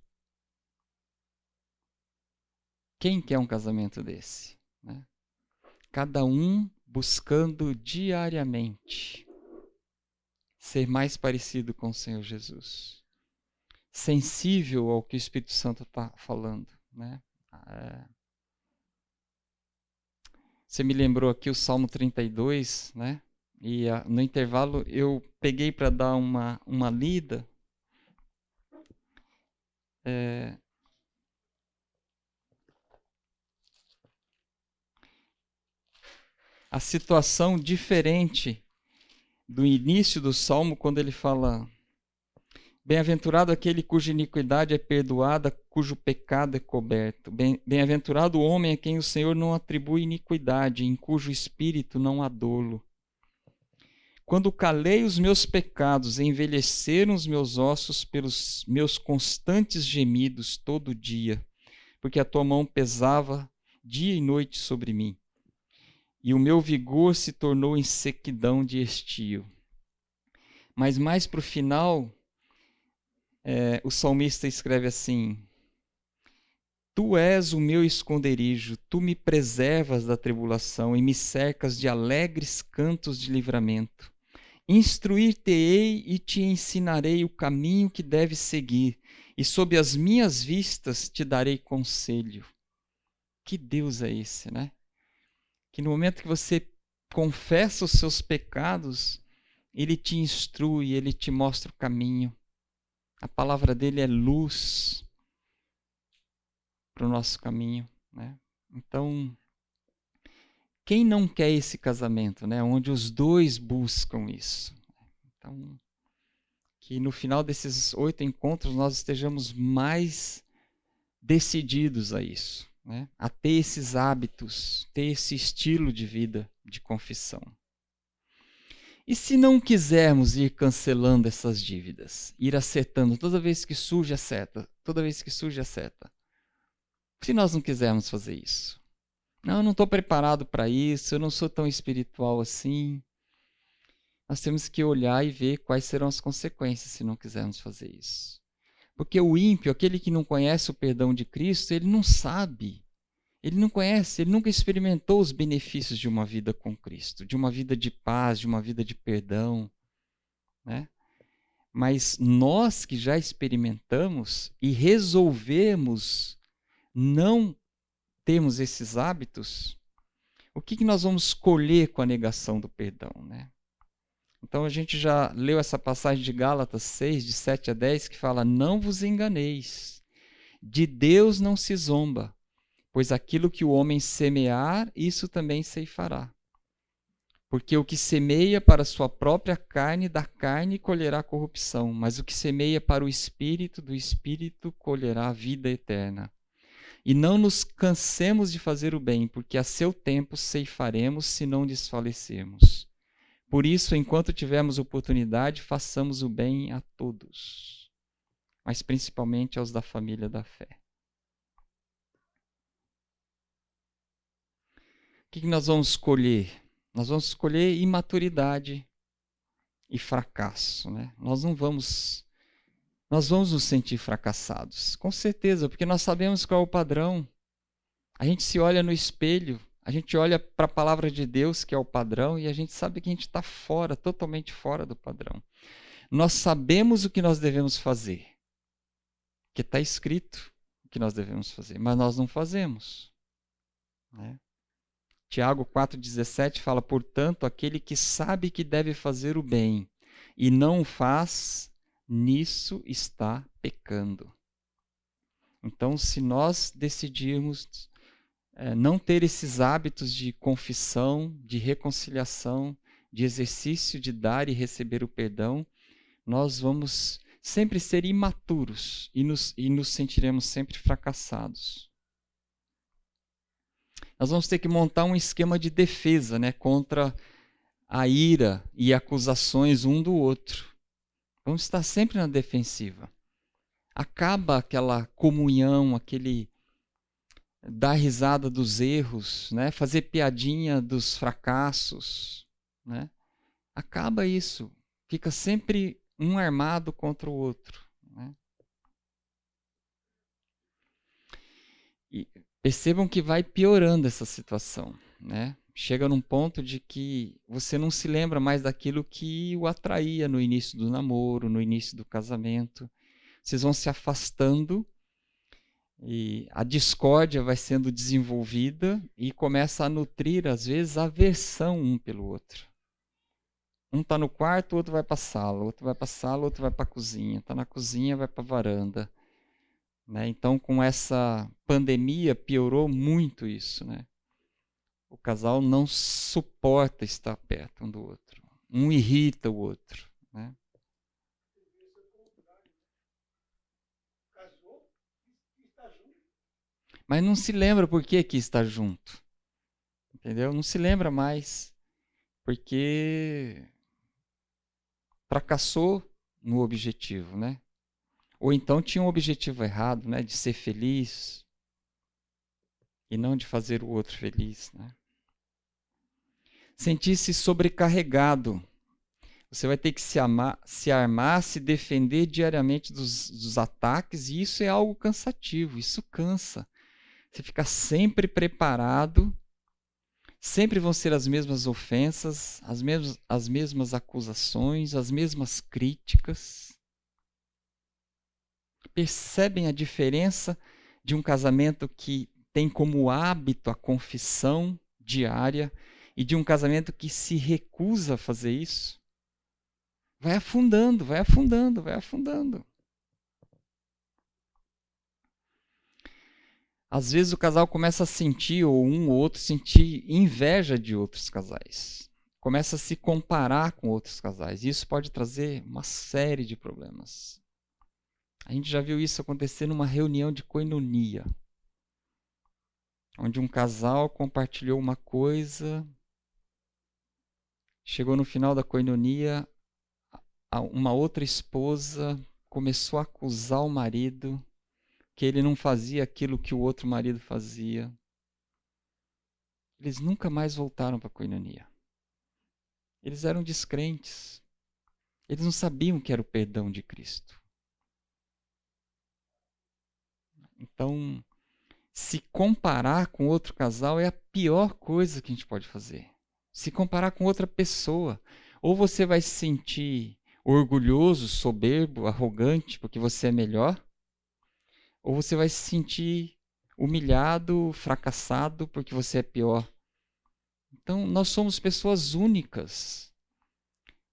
Quem quer um casamento desse? Né? Cada um buscando diariamente ser mais parecido com o Senhor Jesus. Sensível ao que o Espírito Santo está falando. Né? Você me lembrou aqui o Salmo 32, né? E no intervalo eu peguei para dar uma lida. A situação diferente do início do Salmo, quando ele fala: bem-aventurado aquele cuja iniquidade é perdoada, cujo pecado é coberto. Bem-aventurado o homem a quem o Senhor não atribui iniquidade, em cujo espírito não há dolo. Quando calei os meus pecados, envelheceram os meus ossos pelos meus constantes gemidos todo dia, porque a tua mão pesava dia e noite sobre mim, e o meu vigor se tornou em sequidão de estio. Mas mais para o final, o salmista escreve assim: Tu és o meu esconderijo, tu me preservas da tribulação e me cercas de alegres cantos de livramento. Instruir-te-ei e te ensinarei o caminho que deves seguir, e sob as minhas vistas te darei conselho. Que Deus é esse, né? Que no momento que você confessa os seus pecados, Ele te instrui, Ele te mostra o caminho. A palavra dele é luz para o nosso caminho, né? Então, quem não quer esse casamento, né? Onde os dois buscam isso? Então, que no final desses 8 encontros nós estejamos mais decididos a isso, né? A ter esses hábitos, ter esse estilo de vida de confissão. E se não quisermos ir cancelando essas dívidas, ir acertando toda vez que surge a seta, se nós não quisermos fazer isso? Não, eu não estou preparado para isso, eu não sou tão espiritual assim. Nós temos que olhar e ver quais serão as consequências se não quisermos fazer isso. Porque o ímpio, aquele que não conhece o perdão de Cristo, ele não sabe, ele não conhece, ele nunca experimentou os benefícios de uma vida com Cristo, de uma vida de paz, de uma vida de perdão, né? Mas nós que já experimentamos e resolvemos não termos esses hábitos, o que nós vamos colher com a negação do perdão, né? Então a gente já leu essa passagem de Gálatas 6, de 7 a 10, que fala: não vos enganeis, de Deus não se zomba, pois aquilo que o homem semear, isso também ceifará. Porque o que semeia para a sua própria carne, da carne colherá corrupção, mas o que semeia para o Espírito, do Espírito colherá vida eterna. E não nos cansemos de fazer o bem, porque a seu tempo ceifaremos se não desfalecermos. Por isso, enquanto tivermos oportunidade, façamos o bem a todos, mas principalmente aos da família da fé. O que nós vamos escolher? Nós vamos escolher imaturidade e fracasso, né? Nós vamos nos sentir fracassados, com certeza, porque nós sabemos qual é o padrão. A gente se olha no espelho, a gente olha para a palavra de Deus, que é o padrão, e a gente sabe que a gente está fora, totalmente fora do padrão. Nós sabemos o que nós devemos fazer, que está escrito o que nós devemos fazer, mas nós não fazemos, né? Tiago 4,17 fala: portanto, aquele que sabe que deve fazer o bem e não o faz, nisso está pecando. Então, se nós decidirmos não ter esses hábitos de confissão, de reconciliação, de exercício de dar e receber o perdão, nós vamos sempre ser imaturos e nos sentiremos sempre fracassados. Nós vamos ter que montar um esquema de defesa, né, contra a ira e acusações um do outro. Vamos estar sempre na defensiva. Acaba aquela comunhão, aquele dar risada dos erros, né, fazer piadinha dos fracassos, né? Acaba isso. Fica sempre um armado contra o outro, né? E percebam que vai piorando essa situação, né? Chega num ponto de que você não se lembra mais daquilo que o atraía no início do namoro, no início do casamento. Vocês vão se afastando e a discórdia vai sendo desenvolvida e começa a nutrir, às vezes, aversão um pelo outro. Um está no quarto, o outro vai para a sala, o outro vai para a sala, o outro vai para a cozinha. Está na cozinha, vai para a varanda. Né? Então, com essa pandemia, piorou muito isso, né? O casal não suporta estar perto um do outro. Um irrita o outro, né? Mas não se lembra por que está junto. Entendeu? Não se lembra mais. Porque fracassou no objetivo, né? Ou então tinha um objetivo errado, né? De ser feliz e não de fazer o outro feliz, né? Sentir-se sobrecarregado. Você vai ter que se armar, se defender diariamente dos ataques, e isso é algo cansativo, isso cansa. Você fica sempre preparado, sempre vão ser as mesmas ofensas, as mesmas acusações, as mesmas críticas. Percebem a diferença de um casamento que tem como hábito a confissão diária e de um casamento que se recusa a fazer isso? Vai afundando, vai afundando, vai afundando. Às vezes o casal começa a sentir, ou um ou outro, sentir inveja de outros casais. Começa a se comparar com outros casais. E isso pode trazer uma série de problemas. A gente já viu isso acontecer numa reunião de coinonia, onde um casal compartilhou uma coisa, chegou no final da coinonia, uma outra esposa começou a acusar o marido que ele não fazia aquilo que o outro marido fazia. Eles nunca mais voltaram para a coinonia. Eles eram descrentes. Eles não sabiam o que era o perdão de Cristo. Então, se comparar com outro casal é a pior coisa que a gente pode fazer. Se comparar com outra pessoa. Ou você vai se sentir orgulhoso, soberbo, arrogante, porque você é melhor, ou você vai se sentir humilhado, fracassado, porque você é pior. Então, nós somos pessoas únicas.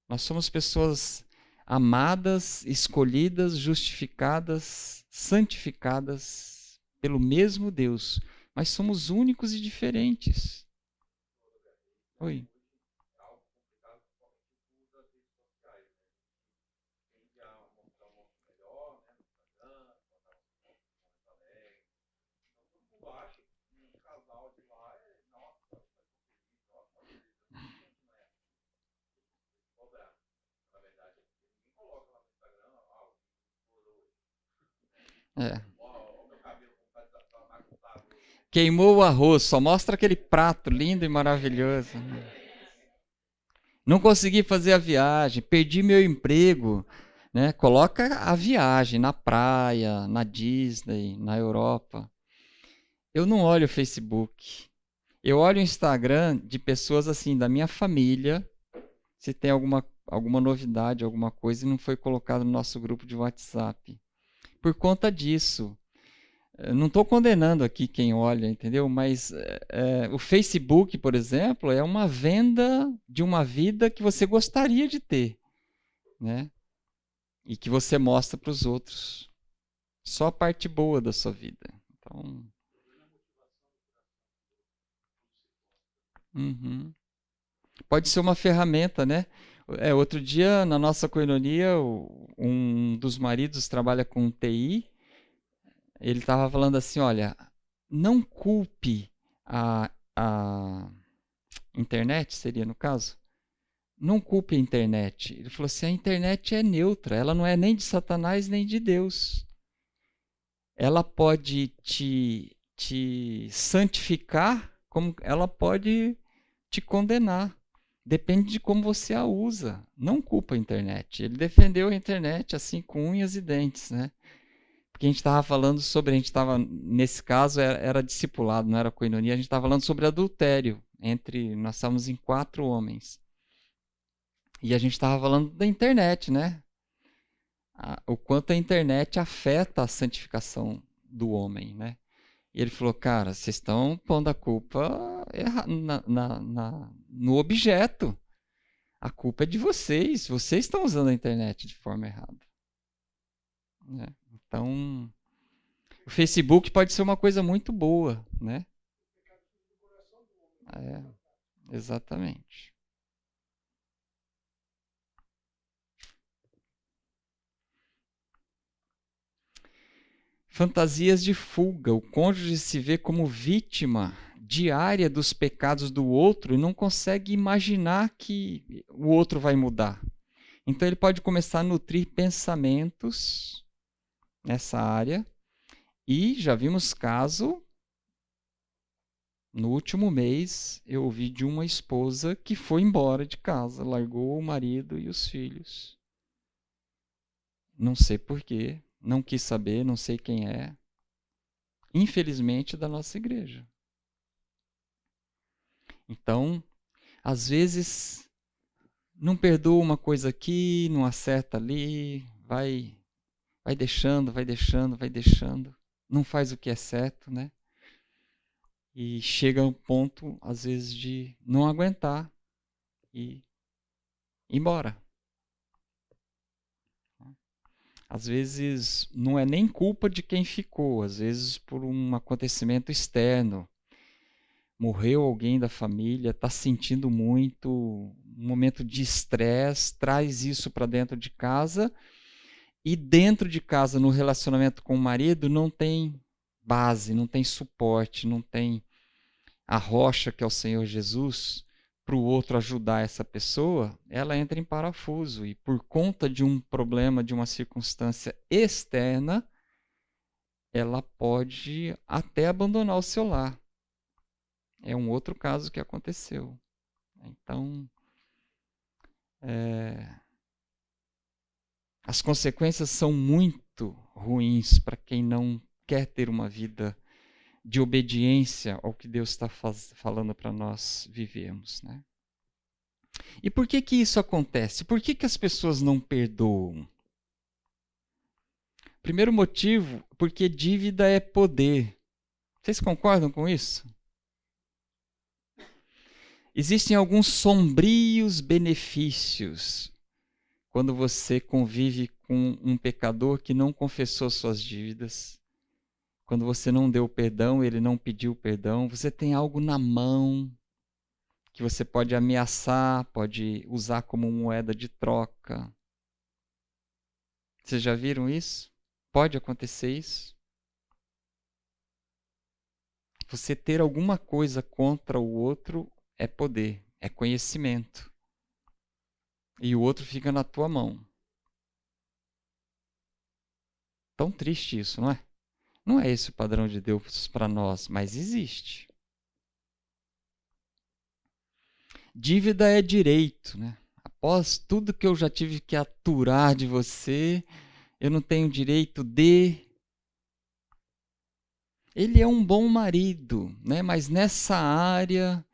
Nós somos pessoas amadas, escolhidas, justificadas, santificadas pelo mesmo Deus. Mas somos únicos e diferentes. Oi. É. Queimou o arroz, só mostra aquele prato lindo e maravilhoso. Não consegui fazer a viagem, perdi meu emprego, né? Coloca a viagem na praia, na Disney, na Europa. Eu não olho o Facebook. Eu olho o Instagram de pessoas assim da minha família, se tem alguma novidade, alguma coisa e não foi colocado no nosso grupo de WhatsApp. Por conta disso, eu não estou condenando aqui quem olha, entendeu? Mas o Facebook, por exemplo, é uma venda de uma vida que você gostaria de ter, né? E que você mostra para os outros. Só a parte boa da sua vida. Então, uhum. Pode ser uma ferramenta, né? Outro dia, na nossa coinonia, um dos maridos trabalha com TI. Ele estava falando assim: olha, não culpe a internet, seria no caso. Não culpe a internet. Ele falou assim: a internet é neutra, ela não é nem de Satanás nem de Deus. Ela pode te santificar, como ela pode te condenar. Depende de como você a usa. Não culpa a internet. Ele defendeu a internet assim com unhas e dentes, né? Porque a gente estava falando sobre, a gente estava, nesse caso, era discipulado, não era coinonia, a gente estava falando sobre adultério. Nós estávamos em 4 homens. E a gente estava falando da internet, né? O quanto a internet afeta a santificação do homem, né? E ele falou, cara, vocês estão pondo a culpa no objeto. A culpa é de vocês. Vocês estão usando a internet de forma errada. Né? Então, o Facebook pode ser uma coisa muito boa, né? É, exatamente. Fantasias de fuga. O cônjuge se vê como vítima diária dos pecados do outro e não consegue imaginar que o outro vai mudar. Então ele pode começar a nutrir pensamentos nessa área. E já vimos caso, no último mês, eu ouvi de uma esposa que foi embora de casa, largou o marido e os filhos. Não sei porquê, não quis saber, não sei quem é. Infelizmente, da nossa igreja. Então, às vezes, não perdoa uma coisa aqui, não acerta ali, vai deixando, vai deixando, vai deixando. Não faz o que é certo, né? E chega a um ponto, às vezes, de não aguentar e ir embora. Às vezes, não é nem culpa de quem ficou, às vezes, por um acontecimento externo. Morreu alguém da família, está sentindo muito, um momento de estresse, traz isso para dentro de casa e dentro de casa, no relacionamento com o marido, não tem base, não tem suporte, não tem a rocha que é o Senhor Jesus para o outro ajudar essa pessoa, ela entra em parafuso e por conta de um problema, de uma circunstância externa, ela pode até abandonar o seu lar. É um outro caso que aconteceu. Então, as consequências são muito ruins para quem não quer ter uma vida de obediência ao que Deus está falando para nós vivermos, né? E por que que isso acontece? Por que que as pessoas não perdoam? Primeiro motivo, porque dívida é poder. Vocês concordam com isso? Existem alguns sombrios benefícios quando você convive com um pecador que não confessou suas dívidas. Quando você não deu perdão, ele não pediu perdão, você tem algo na mão que você pode ameaçar, pode usar como moeda de troca. Vocês já viram isso? Pode acontecer isso? Você ter alguma coisa contra o outro é poder, é conhecimento. E o outro fica na tua mão. Tão triste isso, não é? Não é esse o padrão de Deus para nós, mas existe. Dívida é direito, né? Após tudo que eu já tive que aturar de você, eu não tenho direito de... Ele é um bom marido, né? Mas nessa área,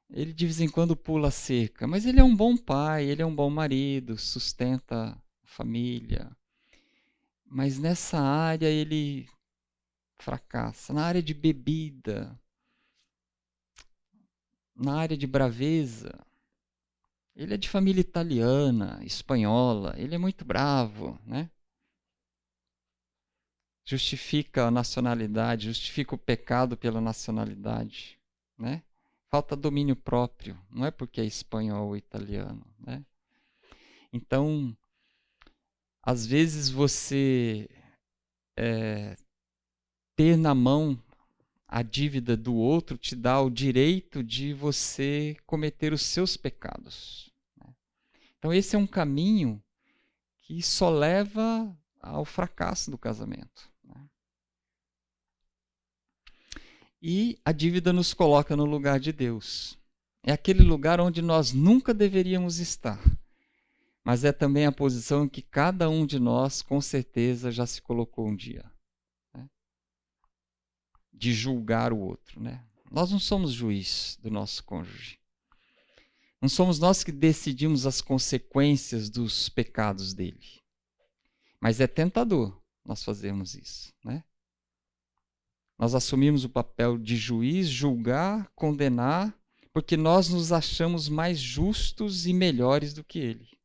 ele de vez em quando pula a cerca. Mas ele é um bom pai, ele é um bom marido, sustenta a família. Mas nessa área ele fracassa. Na área de bebida, na área de braveza. Ele é de família italiana, espanhola, ele é muito bravo, né? Justifica a nacionalidade, justifica o pecado pela nacionalidade, né? Falta domínio próprio, não é porque é espanhol ou italiano, né? Então, às vezes você ter na mão a dívida do outro te dá o direito de você cometer os seus pecados. Então, esse é um caminho que só leva ao fracasso do casamento. E a dívida nos coloca no lugar de Deus. É aquele lugar onde nós nunca deveríamos estar. Mas é também a posição em que cada um de nós, com certeza, já se colocou um dia. Né? De julgar o outro. Né? Nós não somos juiz do nosso cônjuge. Não somos nós que decidimos as consequências dos pecados dele. Mas é tentador nós fazermos isso. Né? Nós assumimos o papel de juiz, julgar, condenar, porque nós nos achamos mais justos e melhores do que ele.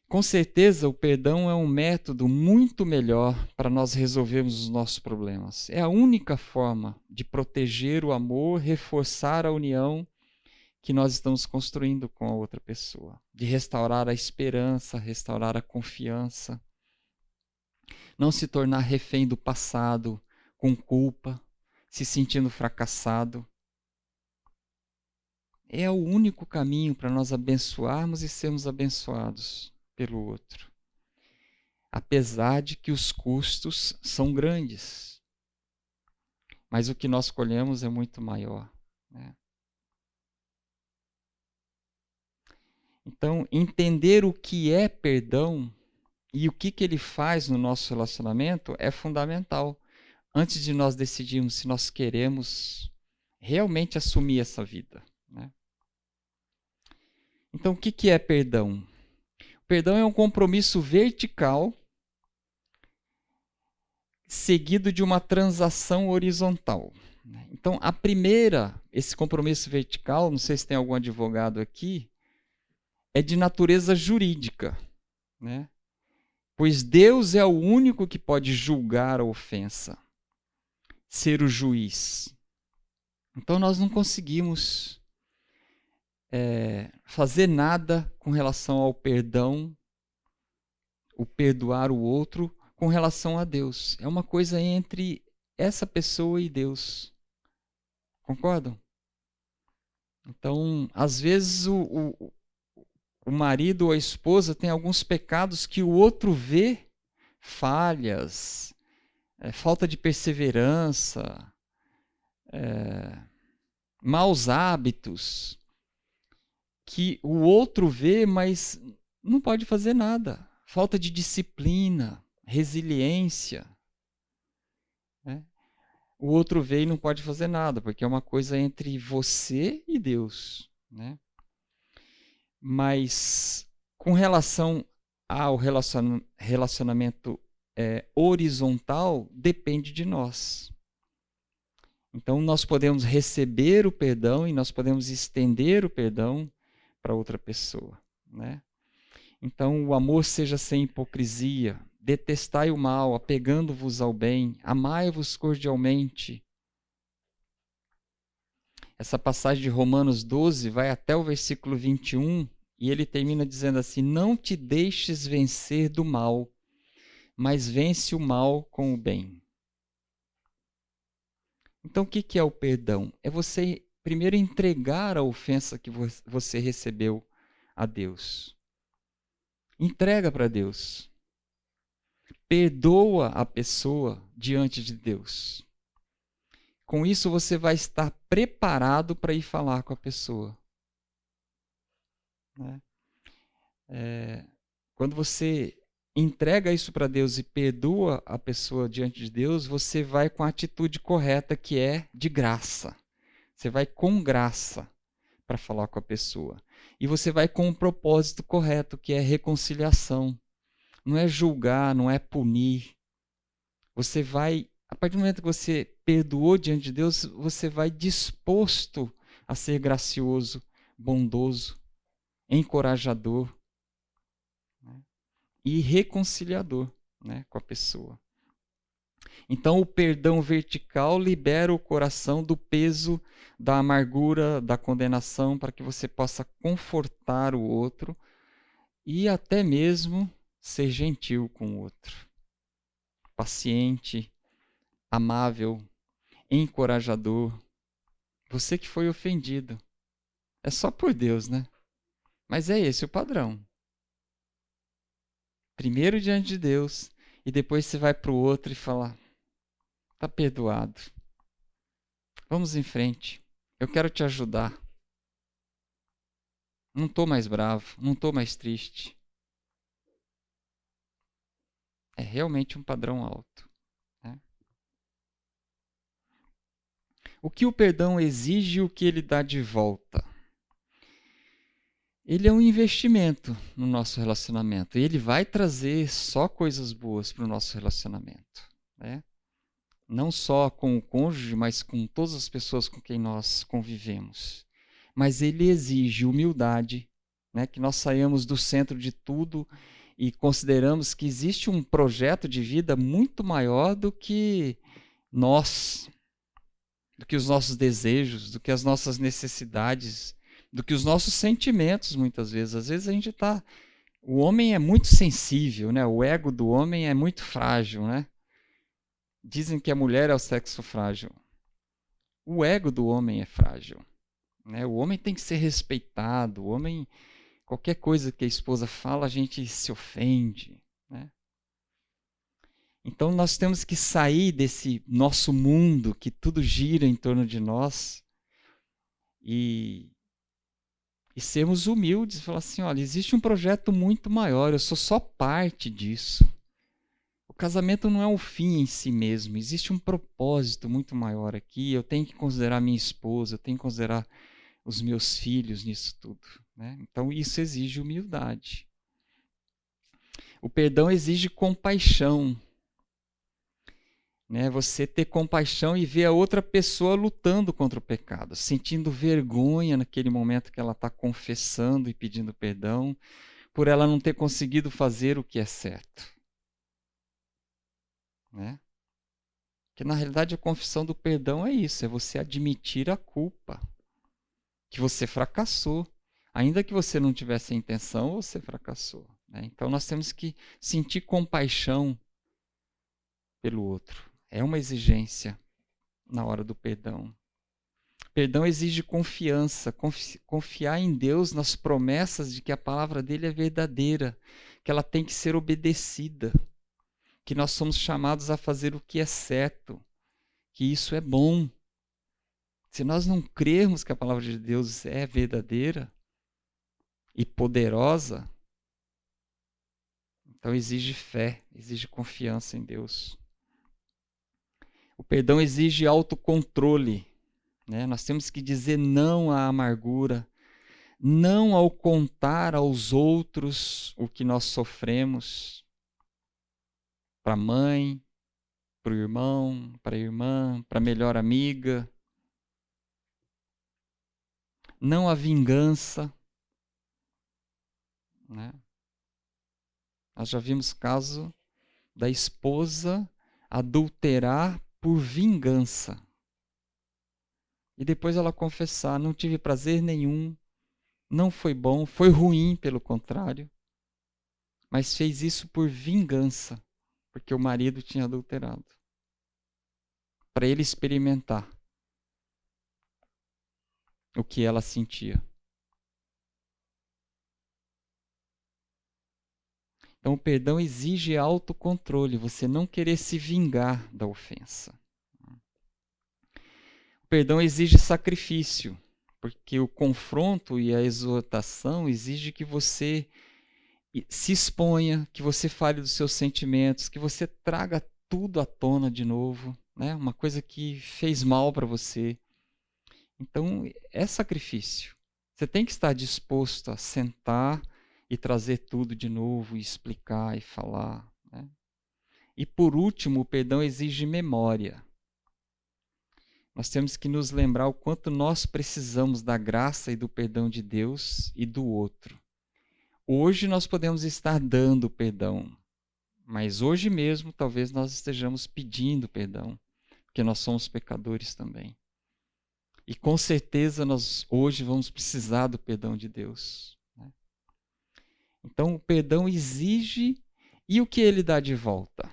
Com certeza, o perdão é um método muito melhor para nós resolvermos os nossos problemas. É a única forma de proteger o amor, reforçar a união que nós estamos construindo com a outra pessoa, de restaurar a esperança, restaurar a confiança. Não se tornar refém do passado, com culpa, se sentindo fracassado. É o único caminho para nós abençoarmos e sermos abençoados pelo outro. Apesar de que os custos são grandes. Mas o que nós colhemos é muito maior. Né? Então, entender o que é perdão e o que ele faz no nosso relacionamento é fundamental. Antes de nós decidirmos se nós queremos realmente assumir essa vida. Né? Então, o que é perdão? O perdão é um compromisso vertical seguido de uma transação horizontal. Então, esse compromisso vertical, não sei se tem algum advogado aqui, é de natureza jurídica. Né? Pois Deus é o único que pode julgar a ofensa, ser o juiz. Então nós não conseguimos fazer nada com relação ao perdão, o perdoar o outro, com relação a Deus. É uma coisa entre essa pessoa e Deus. Concordam? Então, às vezes o marido ou a esposa tem alguns pecados que o outro vê, falhas, falta de perseverança, maus hábitos, que o outro vê, mas não pode fazer nada. falta de disciplina, resiliência, né? O outro vê e não pode fazer nada, porque é uma coisa entre você e Deus, né? Mas com relação ao relacionamento horizontal, depende de nós. Então, nós podemos receber o perdão e nós podemos estender o perdão para outra pessoa, né? Então, o amor seja sem hipocrisia, detestai o mal, apegando-vos ao bem, amai-vos cordialmente. Essa passagem de Romanos 12 vai até o versículo 21 e ele termina dizendo assim: não te deixes vencer do mal, mas vence o mal com o bem. Então, o que é o perdão? É você primeiro entregar a ofensa que você recebeu a Deus. Entrega para Deus. Perdoa a pessoa diante de Deus. Com isso, você vai estar preparado para ir falar com a pessoa, né? Quando você entrega isso para Deus e perdoa a pessoa diante de Deus, você vai com a atitude correta, que é de graça. Você vai com graça para falar com a pessoa. E você vai com o propósito correto, que é reconciliação. Não é julgar, não é punir. Você vai, a partir do momento que você perdoou diante de Deus, você vai disposto a ser gracioso, bondoso, encorajador, né? E reconciliador, né, com a pessoa. Então, o perdão vertical libera o coração do peso da amargura, da condenação, para que você possa confortar o outro e até mesmo ser gentil com o outro. Paciente, amável, encorajador. Você que foi ofendido. É só por Deus, né? Mas é esse o padrão. Primeiro diante de Deus e depois você vai para o outro e fala: tá perdoado. Vamos em frente. Eu quero te ajudar. Não estou mais bravo, não estou mais triste. É realmente um padrão alto, né? O que o perdão exige e o que ele dá de volta? Ele é um investimento no nosso relacionamento. E ele vai trazer só coisas boas para o nosso relacionamento, né? Não só com o cônjuge, mas com todas as pessoas com quem nós convivemos. Mas ele exige humildade, né? Que nós saiamos do centro de tudo e consideramos que existe um projeto de vida muito maior do que nós, do que os nossos desejos, do que as nossas necessidades, do que os nossos sentimentos, muitas vezes. Às vezes a gente está... O homem é muito sensível, né? O ego do homem é muito frágil, né? Dizem que a mulher é o sexo frágil. O ego do homem é frágil, né? O homem tem que ser respeitado. O homem, qualquer coisa que a esposa fala, a gente se ofende, né? Então nós temos que sair desse nosso mundo que tudo gira em torno de nós e sermos humildes, falar assim: olha, existe um projeto muito maior, eu sou só parte disso. O casamento não é um fim em si mesmo, existe um propósito muito maior aqui. Eu tenho que considerar minha esposa, eu tenho que considerar os meus filhos nisso tudo, né? Então isso exige humildade. O perdão exige compaixão, né? Você ter compaixão e ver a outra pessoa lutando contra o pecado, sentindo vergonha naquele momento que ela está confessando e pedindo perdão, por ela não ter conseguido fazer o que é certo, né? Que na realidade a confissão do perdão é isso, é você admitir a culpa, que você fracassou. Ainda que você não tivesse a intenção, você fracassou, né? Então nós temos que sentir compaixão pelo outro. É uma exigência na hora do perdão. Perdão exige confiança, confiar em Deus, nas promessas de que a palavra dele é verdadeira, que ela tem que ser obedecida, que nós somos chamados a fazer o que é certo, que isso é bom. Se nós não crermos que a palavra de Deus é verdadeira e poderosa, Então exige fé, exige confiança em Deus. O perdão exige autocontrole, né? Nós temos que dizer não à amargura, não ao contar aos outros o que nós sofremos, para a mãe, para o irmão, para a irmã, para a melhor amiga. Não à vingança, né? Nós já vimos caso da esposa adulterar por vingança. E depois ela confessar, não tive prazer nenhum, não foi bom, foi ruim, pelo contrário, mas fez isso por vingança, porque o marido tinha adulterado. Para ele experimentar o que ela sentia. Então o perdão exige autocontrole, você não querer se vingar da ofensa. O perdão exige sacrifício, porque o confronto e a exortação exige que você se exponha, que você fale dos seus sentimentos, que você traga tudo à tona de novo, né? Uma coisa que fez mal para você. Então, é sacrifício. Você tem que estar disposto a sentar e trazer tudo de novo, e explicar e falar, né? E por último, o perdão exige memória. Nós temos que nos lembrar o quanto nós precisamos da graça e do perdão de Deus e do outro. Hoje nós podemos estar dando perdão, mas hoje mesmo talvez nós estejamos pedindo perdão, porque nós somos pecadores também. E com certeza nós hoje vamos precisar do perdão de Deus, né? Então o perdão exige, e o que ele dá de volta?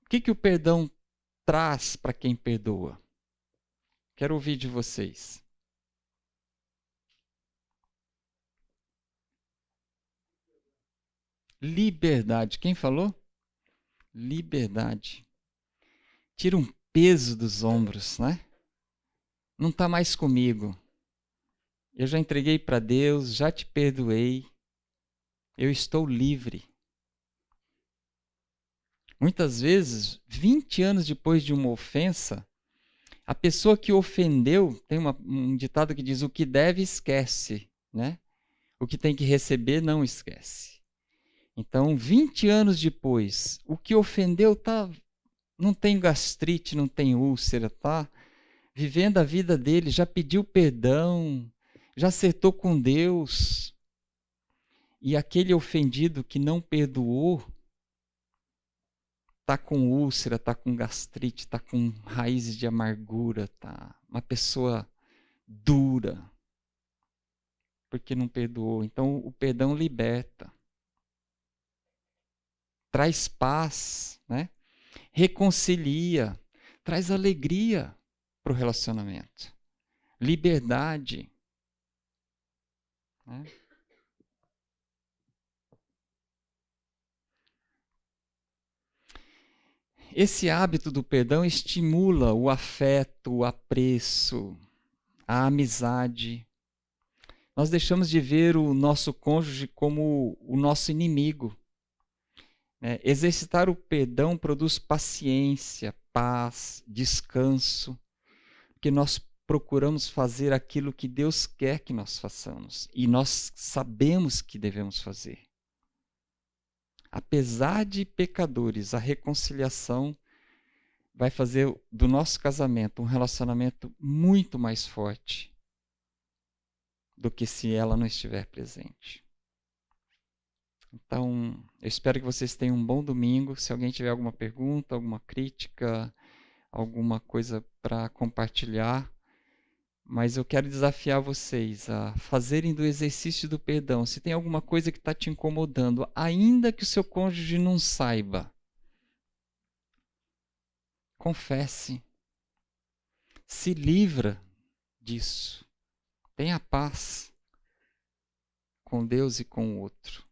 O que o perdão traz para quem perdoa? Quero ouvir de vocês. Liberdade. Quem falou? Liberdade. Tira um peso dos ombros, né? Não está mais comigo. Eu já entreguei para Deus, já te perdoei. Eu estou livre. Muitas vezes, 20 anos depois de uma ofensa, a pessoa que ofendeu, tem um ditado que diz: o que deve, esquece, né? O que tem que receber, não esquece. Então, 20 anos depois, o que ofendeu não tem gastrite, não tem úlcera, tá vivendo a vida dele, já pediu perdão, já acertou com Deus. E aquele ofendido que não perdoou, está com úlcera, está com gastrite, está com raízes de amargura, tá uma pessoa dura, porque não perdoou. Então o perdão liberta, traz paz, né? Reconcilia, traz alegria para o relacionamento, liberdade, né? Esse hábito do perdão estimula o afeto, o apreço, a amizade. Nós deixamos de ver o nosso cônjuge como o nosso inimigo, né? Exercitar o perdão produz paciência, paz, descanso, porque nós procuramos fazer aquilo que Deus quer que nós façamos e nós sabemos que devemos fazer. Apesar de pecadores, a reconciliação vai fazer do nosso casamento um relacionamento muito mais forte do que se ela não estiver presente. Então, eu espero que vocês tenham um bom domingo. Se alguém tiver alguma pergunta, alguma crítica, alguma coisa para compartilhar, mas eu quero desafiar vocês a fazerem do exercício do perdão. Se tem alguma coisa que está te incomodando, ainda que o seu cônjuge não saiba, confesse. Se livra disso. Tenha paz com Deus e com o outro.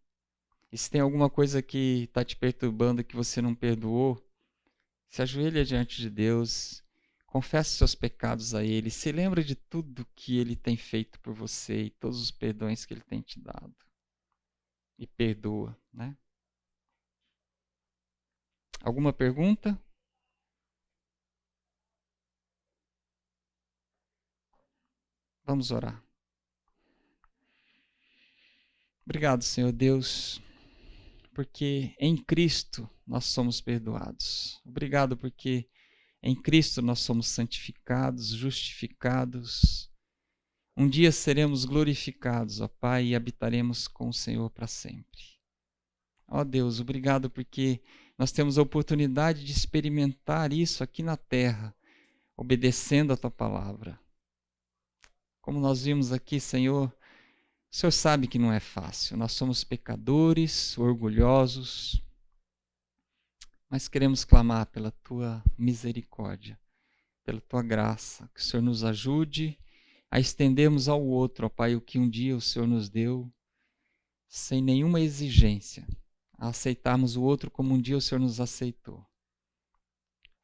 E se tem alguma coisa que está te perturbando que você não perdoou, se ajoelha diante de Deus, confessa seus pecados a Ele, se lembra de tudo que Ele tem feito por você e todos os perdões que Ele tem te dado. E perdoa, né? Alguma pergunta? Vamos orar. Obrigado, Senhor Deus, porque em Cristo nós somos perdoados. Obrigado porque em Cristo nós somos santificados, justificados. Um dia seremos glorificados, ó Pai, e habitaremos com o Senhor para sempre. Ó Deus, obrigado porque nós temos a oportunidade de experimentar isso aqui na terra, obedecendo a Tua palavra. Como nós vimos aqui, Senhor, o Senhor sabe que não é fácil. Nós somos pecadores, orgulhosos, mas queremos clamar pela Tua misericórdia, pela Tua graça, que o Senhor nos ajude a estendermos ao outro, ó Pai, o que um dia o Senhor nos deu, sem nenhuma exigência, a aceitarmos o outro como um dia o Senhor nos aceitou.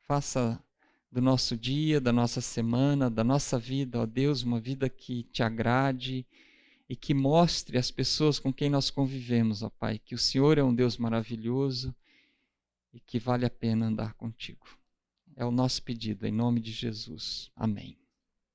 Faça do nosso dia, da nossa semana, da nossa vida, ó Deus, uma vida que Te agrade e que mostre às pessoas com quem nós convivemos, ó Pai, que o Senhor é um Deus maravilhoso e que vale a pena andar contigo. É o nosso pedido, em nome de Jesus. Amém.